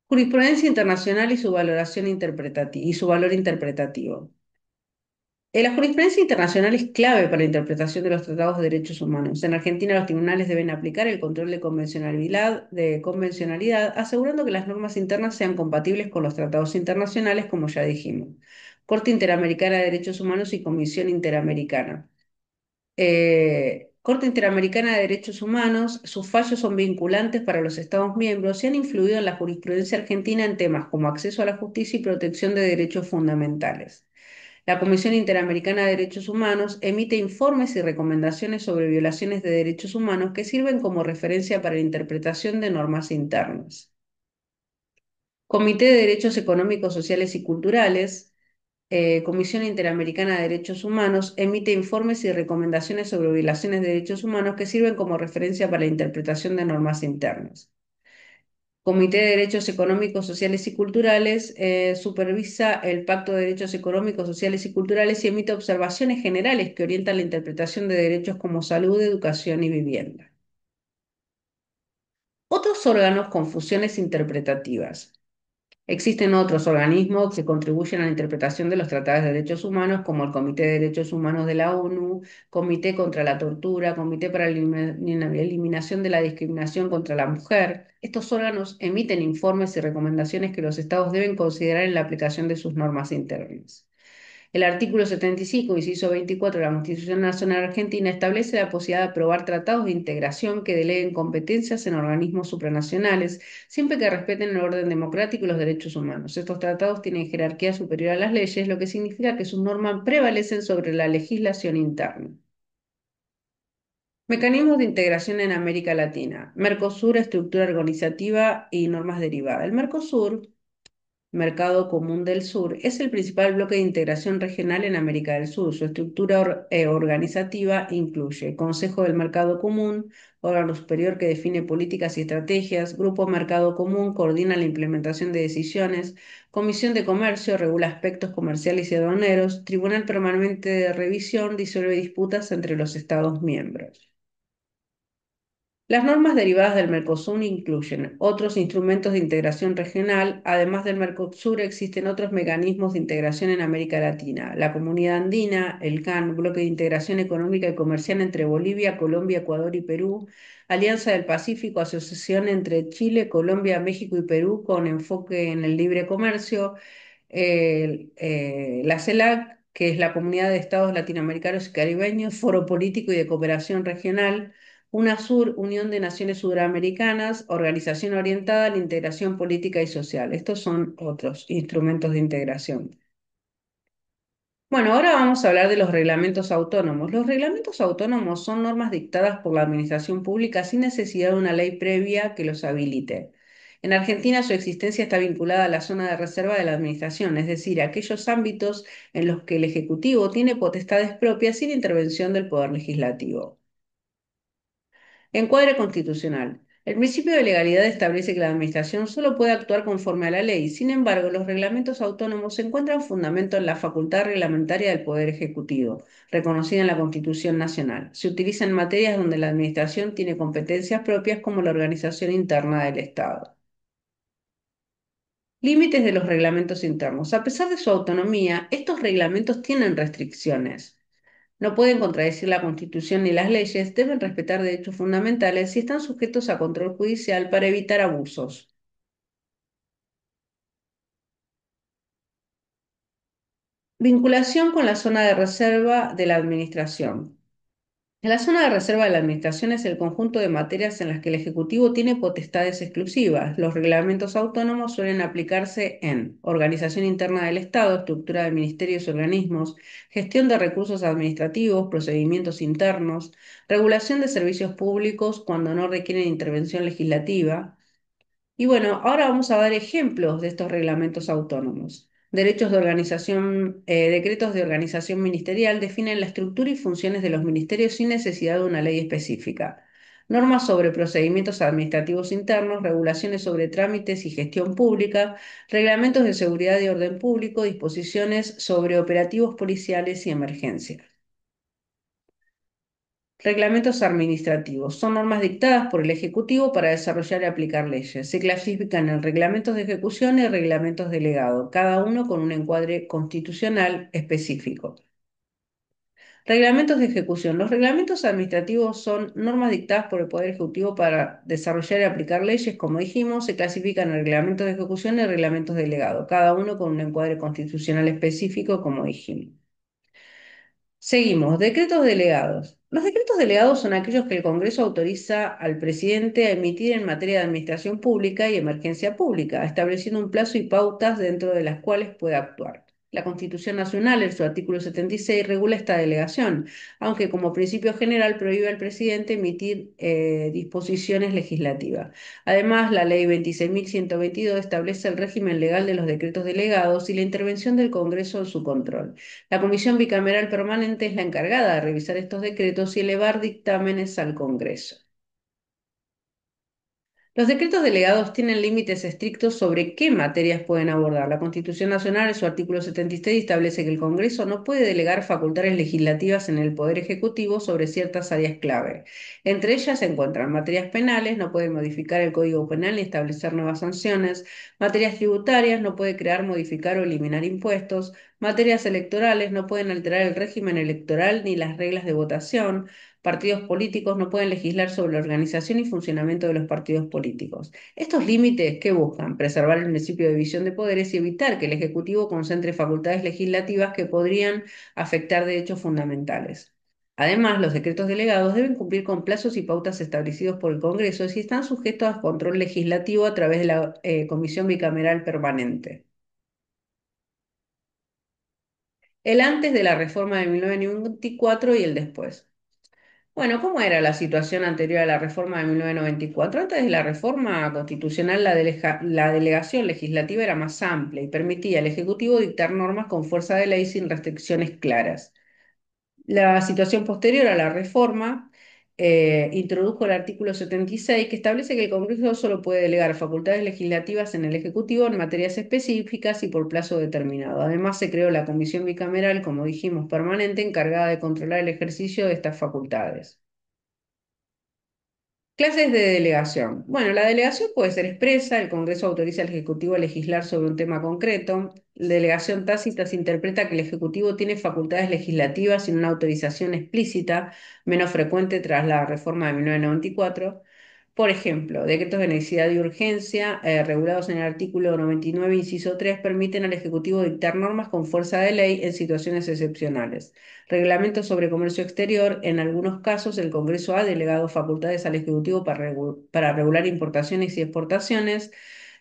Jurisprudencia internacional y su valoración interpretativa y su valor interpretativo. La jurisprudencia internacional es clave para la interpretación de los tratados de derechos humanos. En Argentina, los tribunales deben aplicar el control de convencionalidad, asegurando que las normas internas sean compatibles con los tratados internacionales, como ya dijimos. Corte Interamericana de Derechos Humanos y Comisión Interamericana. Corte Interamericana de Derechos Humanos, sus fallos son vinculantes para los Estados miembros y han influido en la jurisprudencia argentina en temas como acceso a la justicia y protección de derechos fundamentales. La Comisión Interamericana de Derechos Humanos emite informes y recomendaciones sobre violaciones de derechos humanos que sirven como referencia para la interpretación de normas internas. Comité de Derechos Económicos, Sociales y Culturales, Comisión Interamericana de Derechos Humanos, emite informes y recomendaciones sobre violaciones de derechos humanos que sirven como referencia para la interpretación de normas internas. Comité de Derechos Económicos, Sociales y Culturales supervisa el Pacto de Derechos Económicos, Sociales y Culturales y emite observaciones generales que orientan la interpretación de derechos como salud, educación y vivienda. Otros órganos con funciones interpretativas. Existen otros organismos que contribuyen a la interpretación de los tratados de derechos humanos, como el Comité de Derechos Humanos de la ONU, Comité contra la Tortura, Comité para la Eliminación de la Discriminación contra la Mujer. Estos órganos emiten informes y recomendaciones que los estados deben considerar en la aplicación de sus normas internas. El artículo 75, inciso 24 de la Constitución Nacional Argentina establece la posibilidad de aprobar tratados de integración que deleguen competencias en organismos supranacionales, siempre que respeten el orden democrático y los derechos humanos. Estos tratados tienen jerarquía superior a las leyes, lo que significa que sus normas prevalecen sobre la legislación interna. Mecanismos de integración en América Latina. Mercosur, estructura organizativa y normas derivadas. El Mercosur, Mercado Común del Sur, es el principal bloque de integración regional en América del Sur. Su estructura organizativa incluye Consejo del Mercado Común, órgano superior que define políticas y estrategias, Grupo Mercado Común, coordina la implementación de decisiones, Comisión de Comercio, regula aspectos comerciales y aduaneros, Tribunal Permanente de Revisión, disuelve disputas entre los Estados miembros. Las normas derivadas del Mercosur incluyen otros instrumentos de integración regional. Además del Mercosur, existen otros mecanismos de integración en América Latina: la Comunidad Andina, el CAN, Bloque de Integración Económica y Comercial entre Bolivia, Colombia, Ecuador y Perú, Alianza del Pacífico, asociación entre Chile, Colombia, México y Perú con enfoque en el libre comercio, la CELAC, que es la Comunidad de Estados Latinoamericanos y Caribeños, Foro Político y de Cooperación Regional, UNASUR, Unión de Naciones Suramericanas, organización orientada a la integración política y social. Estos son otros instrumentos de integración. Bueno, ahora vamos a hablar de los reglamentos autónomos. Los reglamentos autónomos son normas dictadas por la administración pública sin necesidad de una ley previa que los habilite. En Argentina su existencia está vinculada a la zona de reserva de la administración, es decir, a aquellos ámbitos en los que el Ejecutivo tiene potestades propias sin intervención del Poder Legislativo. Encuadre constitucional. El principio de legalidad establece que la Administración solo puede actuar conforme a la ley. Sin embargo, los reglamentos autónomos encuentran fundamento en la facultad reglamentaria del Poder Ejecutivo, reconocida en la Constitución Nacional. Se utiliza en materias donde la Administración tiene competencias propias como la organización interna del Estado. Límites de los reglamentos internos. A pesar de su autonomía, estos reglamentos tienen restricciones. No pueden contradecir la Constitución ni las leyes, deben respetar derechos fundamentales y están sujetos a control judicial para evitar abusos. Vinculación con la zona de reserva de la Administración. La zona de reserva de la Administración es el conjunto de materias en las que el Ejecutivo tiene potestades exclusivas. Los reglamentos autónomos suelen aplicarse en organización interna del Estado, estructura de ministerios y organismos, gestión de recursos administrativos, procedimientos internos, regulación de servicios públicos cuando no requieren intervención legislativa. Y bueno, ahora vamos a dar ejemplos de estos reglamentos autónomos. Derechos de organización, decretos de organización ministerial definen la estructura y funciones de los ministerios sin necesidad de una ley específica. Normas sobre procedimientos administrativos internos, regulaciones sobre trámites y gestión pública, reglamentos de seguridad y orden público, disposiciones sobre operativos policiales y emergencias. Reglamentos administrativos. Son normas dictadas por el Ejecutivo para desarrollar y aplicar leyes. Se clasifican en reglamentos de ejecución y reglamentos delegados, cada uno con un encuadre constitucional específico. Reglamentos de ejecución. Los reglamentos administrativos son normas dictadas por el Poder Ejecutivo para desarrollar y aplicar leyes, como dijimos, se clasifican en reglamentos de ejecución y reglamentos delegados, cada uno con un encuadre constitucional específico, como dijimos. Seguimos, decretos delegados. Los decretos delegados son aquellos que el Congreso autoriza al presidente a emitir en materia de administración pública y emergencia pública, estableciendo un plazo y pautas dentro de las cuales puede actuar. La Constitución Nacional, en su artículo 76, regula esta delegación, aunque como principio general prohíbe al presidente emitir disposiciones legislativas. Además, la Ley 26.122 establece el régimen legal de los decretos delegados y la intervención del Congreso en su control. La Comisión Bicameral Permanente es la encargada de revisar estos decretos y elevar dictámenes al Congreso. Los decretos delegados tienen límites estrictos sobre qué materias pueden abordar. La Constitución Nacional, en su artículo 76, establece que el Congreso no puede delegar facultades legislativas en el Poder Ejecutivo sobre ciertas áreas clave. Entre ellas se encuentran materias penales, no puede modificar el Código Penal ni establecer nuevas sanciones; materias tributarias, no puede crear, modificar o eliminar impuestos; materias electorales, no pueden alterar el régimen electoral ni las reglas de votación; partidos políticos no pueden legislar sobre la organización y funcionamiento de los partidos políticos. Estos límites, ¿qué buscan? Preservar el principio de división de poderes y evitar que el Ejecutivo concentre facultades legislativas que podrían afectar derechos fundamentales. Además, los decretos delegados deben cumplir con plazos y pautas establecidos por el Congreso y están sujetos a control legislativo a través de la Comisión Bicameral Permanente. El antes de la reforma de 1994 y el después. Bueno, ¿cómo era la situación anterior a la reforma de 1994? Antes de la reforma constitucional, la delegación legislativa era más amplia y permitía al Ejecutivo dictar normas con fuerza de ley sin restricciones claras. La situación posterior a la reforma introdujo el artículo 76, que establece que el Congreso solo puede delegar facultades legislativas en el Ejecutivo en materias específicas y por plazo determinado. Además, se creó la Comisión Bicameral, como dijimos, permanente, encargada de controlar el ejercicio de estas facultades. Clases de delegación. Bueno, la delegación puede ser expresa, el Congreso autoriza al Ejecutivo a legislar sobre un tema concreto. La delegación tácita se interpreta que el Ejecutivo tiene facultades legislativas sin una autorización explícita, menos frecuente tras la reforma de 1994. Por ejemplo, decretos de necesidad y urgencia, regulados en el artículo 99, inciso 3, permiten al Ejecutivo dictar normas con fuerza de ley en situaciones excepcionales. Reglamentos sobre comercio exterior. En algunos casos, el Congreso ha delegado facultades al Ejecutivo para regular importaciones y exportaciones.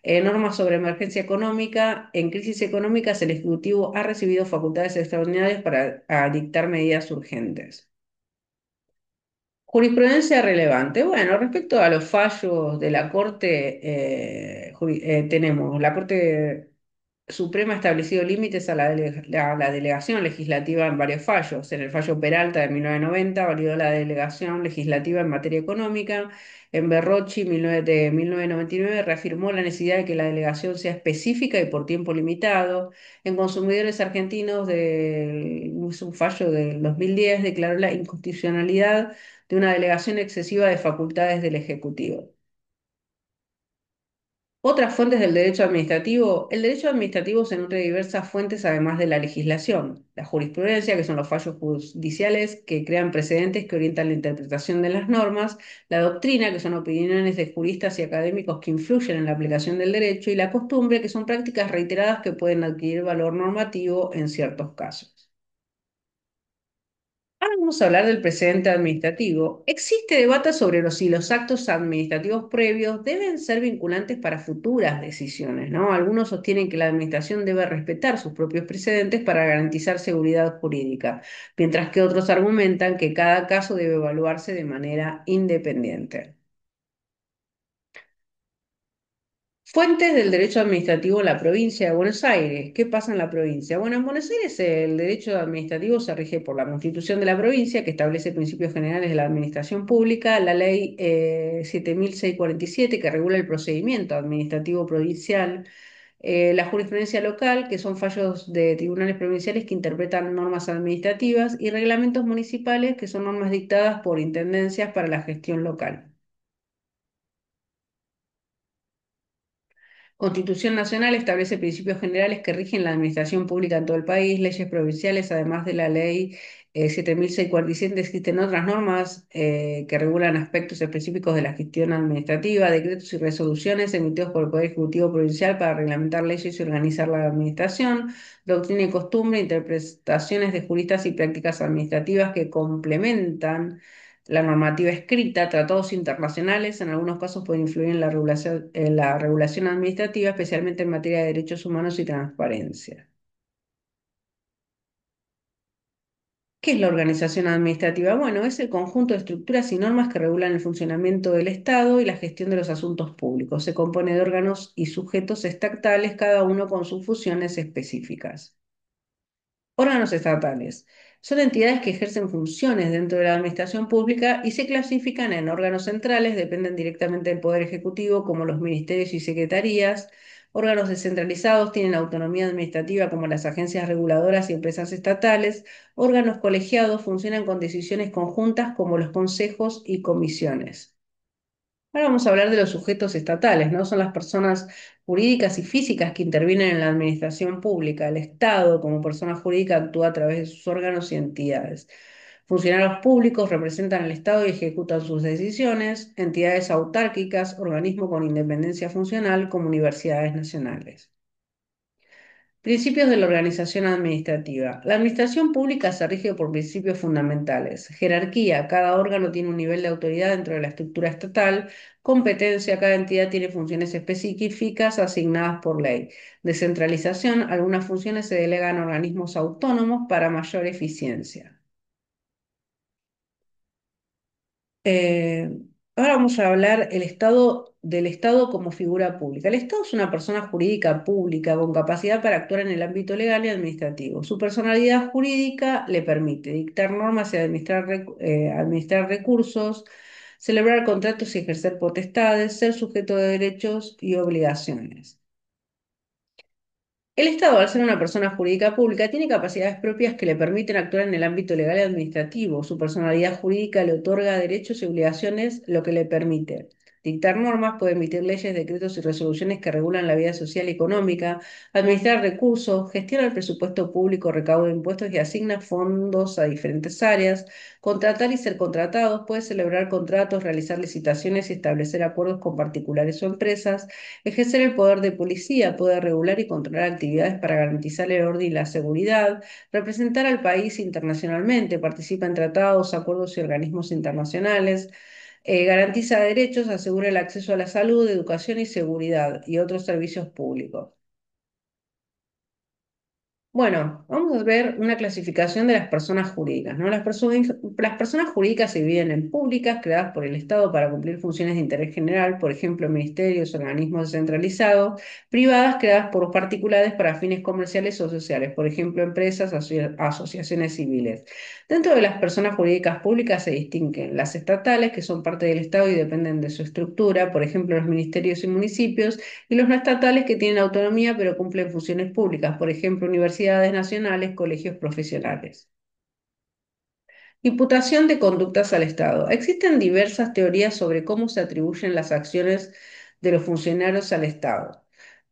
Normas sobre emergencia económica. En crisis económicas, el Ejecutivo ha recibido facultades extraordinarias para dictar medidas urgentes. Jurisprudencia relevante. Bueno, respecto a los fallos de la Corte, tenemos la Corte Suprema ha establecido límites a la delegación legislativa en varios fallos. En el fallo Peralta de 1990 validó la delegación legislativa en materia económica. En Berrocchi de 1999 reafirmó la necesidad de que la delegación sea específica y por tiempo limitado. En Consumidores Argentinos, es un fallo del 2010, declaró la inconstitucionalidad de una delegación excesiva de facultades del Ejecutivo. Otras fuentes del derecho administrativo. El derecho administrativo se nutre de diversas fuentes además de la legislación. La jurisprudencia, que son los fallos judiciales que crean precedentes que orientan la interpretación de las normas. La doctrina, que son opiniones de juristas y académicos que influyen en la aplicación del derecho. Y la costumbre, que son prácticas reiteradas que pueden adquirir valor normativo en ciertos casos. Ahora vamos a hablar del precedente administrativo. Existe debate sobre si los actos administrativos previos deben ser vinculantes para futuras decisiones, ¿no? Algunos sostienen que la administración debe respetar sus propios precedentes para garantizar seguridad jurídica, mientras que otros argumentan que cada caso debe evaluarse de manera independiente. Fuentes del derecho administrativo en la provincia de Buenos Aires. ¿Qué pasa en la provincia? Bueno, en Buenos Aires el derecho administrativo se rige por la Constitución de la provincia, que establece principios generales de la administración pública, la Ley 7647, que regula el procedimiento administrativo provincial, la jurisprudencia local, que son fallos de tribunales provinciales que interpretan normas administrativas, y reglamentos municipales, que son normas dictadas por intendencias para la gestión local. Constitución Nacional establece principios generales que rigen la administración pública en todo el país, leyes provinciales, además de la ley 7647, existen otras normas que regulan aspectos específicos de la gestión administrativa, decretos y resoluciones emitidos por el Poder Ejecutivo Provincial para reglamentar leyes y organizar la administración, doctrina y costumbre, interpretaciones de juristas y prácticas administrativas que complementan la normativa escrita, tratados internacionales, en algunos casos pueden influir en la regulación administrativa, especialmente en materia de derechos humanos y transparencia. ¿Qué es la organización administrativa? Bueno, es el conjunto de estructuras y normas que regulan el funcionamiento del Estado y la gestión de los asuntos públicos. Se compone de órganos y sujetos estatales, cada uno con sus funciones específicas. Órganos estatales. Son entidades que ejercen funciones dentro de la administración pública y se clasifican en órganos centrales, dependen directamente del Poder Ejecutivo, como los ministerios y secretarías. Órganos descentralizados tienen autonomía administrativa, como las agencias reguladoras y empresas estatales. Órganos colegiados funcionan con decisiones conjuntas, como los consejos y comisiones. Ahora vamos a hablar de los sujetos estatales, ¿no? Son las personas jurídicas y físicas que intervienen en la administración pública. El Estado, como persona jurídica, actúa a través de sus órganos y entidades. Funcionarios públicos representan al Estado y ejecutan sus decisiones. Entidades autárquicas, organismos con independencia funcional, como universidades nacionales. Principios de la organización administrativa. La administración pública se rige por principios fundamentales. Jerarquía. Cada órgano tiene un nivel de autoridad dentro de la estructura estatal. Competencia. Cada entidad tiene funciones específicas asignadas por ley. Descentralización. Algunas funciones se delegan a organismos autónomos para mayor eficiencia. Eh, Ahora vamos a hablar del Estado como figura pública. El Estado es una persona jurídica pública con capacidad para actuar en el ámbito legal y administrativo. Su personalidad jurídica le permite dictar normas y administrar recursos, celebrar contratos y ejercer potestades, ser sujeto de derechos y obligaciones. El Estado, al ser una persona jurídica pública, tiene capacidades propias que le permiten actuar en el ámbito legal y administrativo. Su personalidad jurídica le otorga derechos y obligaciones, lo que le permite dictar normas, puede emitir leyes, decretos y resoluciones que regulan la vida social y económica, administrar recursos, gestiona el presupuesto público, recauda impuestos y asigna fondos a diferentes áreas, contratar y ser contratados, puede celebrar contratos, realizar licitaciones y establecer acuerdos con particulares o empresas, ejercer el poder de policía, puede regular y controlar actividades para garantizar el orden y la seguridad, representar al país internacionalmente, participa en tratados, acuerdos y organismos internacionales, Garantiza derechos, asegura el acceso a la salud, educación y seguridad y otros servicios públicos. Bueno, vamos a ver una clasificación de las personas jurídicas, ¿no? Las personas jurídicas se dividen en públicas, creadas por el Estado para cumplir funciones de interés general, por ejemplo, ministerios, organismos descentralizados; privadas, creadas por particulares para fines comerciales o sociales, por ejemplo, empresas, asociaciones civiles. Dentro de las personas jurídicas públicas se distinguen las estatales, que son parte del Estado y dependen de su estructura, por ejemplo, los ministerios y municipios; y los no estatales, que tienen autonomía pero cumplen funciones públicas, por ejemplo, universidades nacionales, colegios profesionales. Imputación de conductas al Estado. Existen diversas teorías sobre cómo se atribuyen las acciones de los funcionarios al Estado.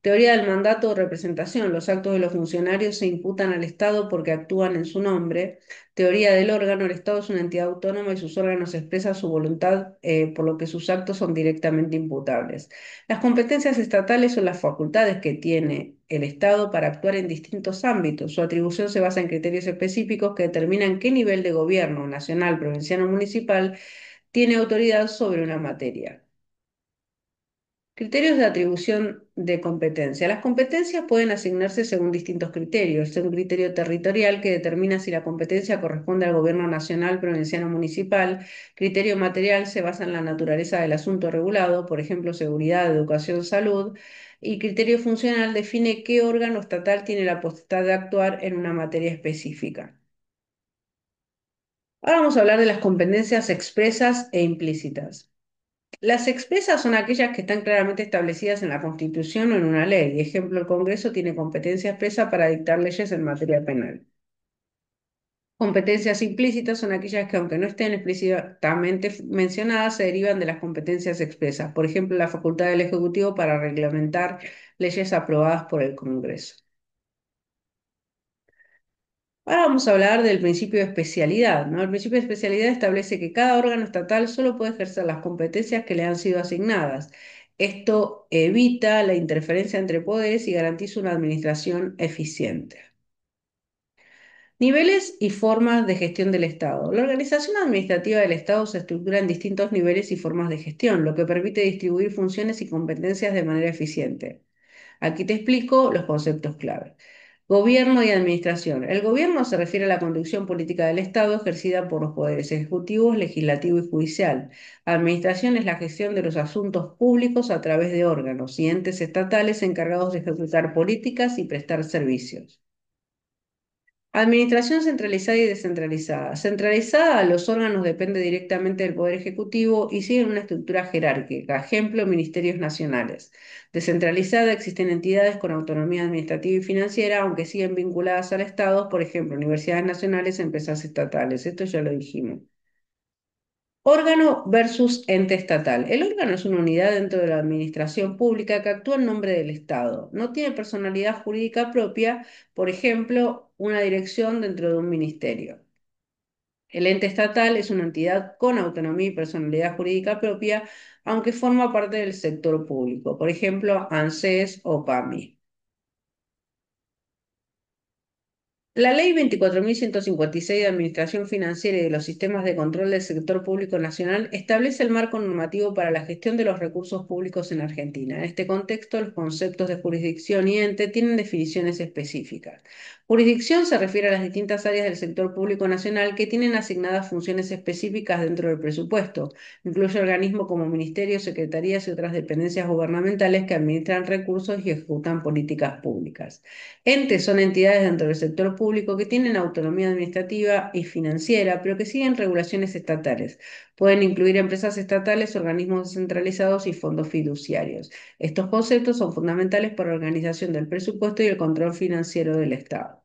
Teoría del mandato o representación. Los actos de los funcionarios se imputan al Estado porque actúan en su nombre. Teoría del órgano. El Estado es una entidad autónoma y sus órganos expresan su voluntad, por lo que sus actos son directamente imputables. Las competencias estatales son las facultades que tiene el Estado para actuar en distintos ámbitos. Su atribución se basa en criterios específicos que determinan qué nivel de gobierno, nacional, provincial o municipal, tiene autoridad sobre una materia. Criterios de atribución de competencia. Las competencias pueden asignarse según distintos criterios. Un criterio territorial que determina si la competencia corresponde al gobierno nacional, provincial o municipal. Criterio material se basa en la naturaleza del asunto regulado, por ejemplo, seguridad, educación, salud. Y criterio funcional define qué órgano estatal tiene la potestad de actuar en una materia específica. Ahora vamos a hablar de las competencias expresas e implícitas. Las expresas son aquellas que están claramente establecidas en la Constitución o en una ley. Ejemplo, el Congreso tiene competencia expresa para dictar leyes en materia penal. Competencias implícitas son aquellas que, aunque no estén explícitamente mencionadas, se derivan de las competencias expresas. Por ejemplo, la facultad del Ejecutivo para reglamentar leyes aprobadas por el Congreso. Ahora vamos a hablar del principio de especialidad, ¿no? El principio de especialidad establece que cada órgano estatal solo puede ejercer las competencias que le han sido asignadas. Esto evita la interferencia entre poderes y garantiza una administración eficiente. Niveles y formas de gestión del Estado. La organización administrativa del Estado se estructura en distintos niveles y formas de gestión, lo que permite distribuir funciones y competencias de manera eficiente. Aquí te explico los conceptos clave. Gobierno y administración. El gobierno se refiere a la conducción política del Estado ejercida por los poderes ejecutivo, legislativo y judicial. Administración es la gestión de los asuntos públicos a través de órganos y entes estatales encargados de ejecutar políticas y prestar servicios. Administración centralizada y descentralizada. Centralizada, los órganos dependen directamente del Poder Ejecutivo y siguen una estructura jerárquica. Ejemplo, ministerios nacionales. Descentralizada, existen entidades con autonomía administrativa y financiera, aunque siguen vinculadas al Estado, por ejemplo, universidades nacionales, empresas estatales. Esto ya lo dijimos. Órgano versus ente estatal. El órgano es una unidad dentro de la administración pública que actúa en nombre del Estado. No tiene personalidad jurídica propia, por ejemplo, una dirección dentro de un ministerio. El ente estatal es una entidad con autonomía y personalidad jurídica propia, aunque forma parte del sector público, por ejemplo, ANSES o PAMI. La Ley 24.156 de Administración Financiera y de los Sistemas de Control del Sector Público Nacional establece el marco normativo para la gestión de los recursos públicos en Argentina. En este contexto, los conceptos de jurisdicción y ente tienen definiciones específicas. Jurisdicción se refiere a las distintas áreas del sector público nacional que tienen asignadas funciones específicas dentro del presupuesto. Incluye organismos como ministerios, secretarías y otras dependencias gubernamentales que administran recursos y ejecutan políticas públicas. Entes son entidades dentro del sector público que tienen autonomía administrativa y financiera, pero que siguen regulaciones estatales. Pueden incluir empresas estatales, organismos descentralizados y fondos fiduciarios. Estos conceptos son fundamentales para la organización del presupuesto y el control financiero del Estado.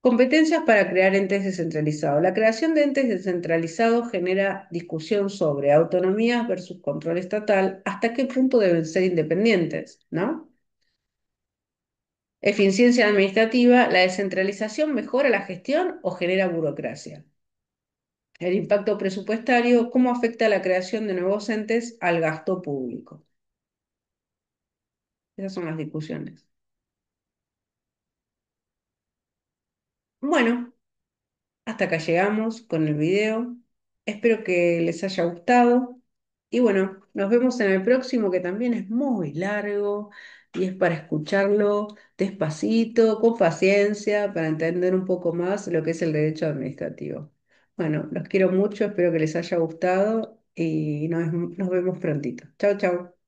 Competencias para crear entes descentralizados. La creación de entes descentralizados genera discusión sobre autonomías versus control estatal, hasta qué punto deben ser independientes, ¿no? Eficiencia administrativa, ¿la descentralización mejora la gestión o genera burocracia? El impacto presupuestario, ¿cómo afecta la creación de nuevos entes al gasto público? Esas son las discusiones. Bueno, hasta acá llegamos con el video. Espero que les haya gustado. Y bueno, nos vemos en el próximo, que también es muy largo y es para escucharlo despacito, con paciencia, para entender un poco más lo que es el derecho administrativo. Bueno, los quiero mucho, espero que les haya gustado y nos vemos prontito. Chao, chao.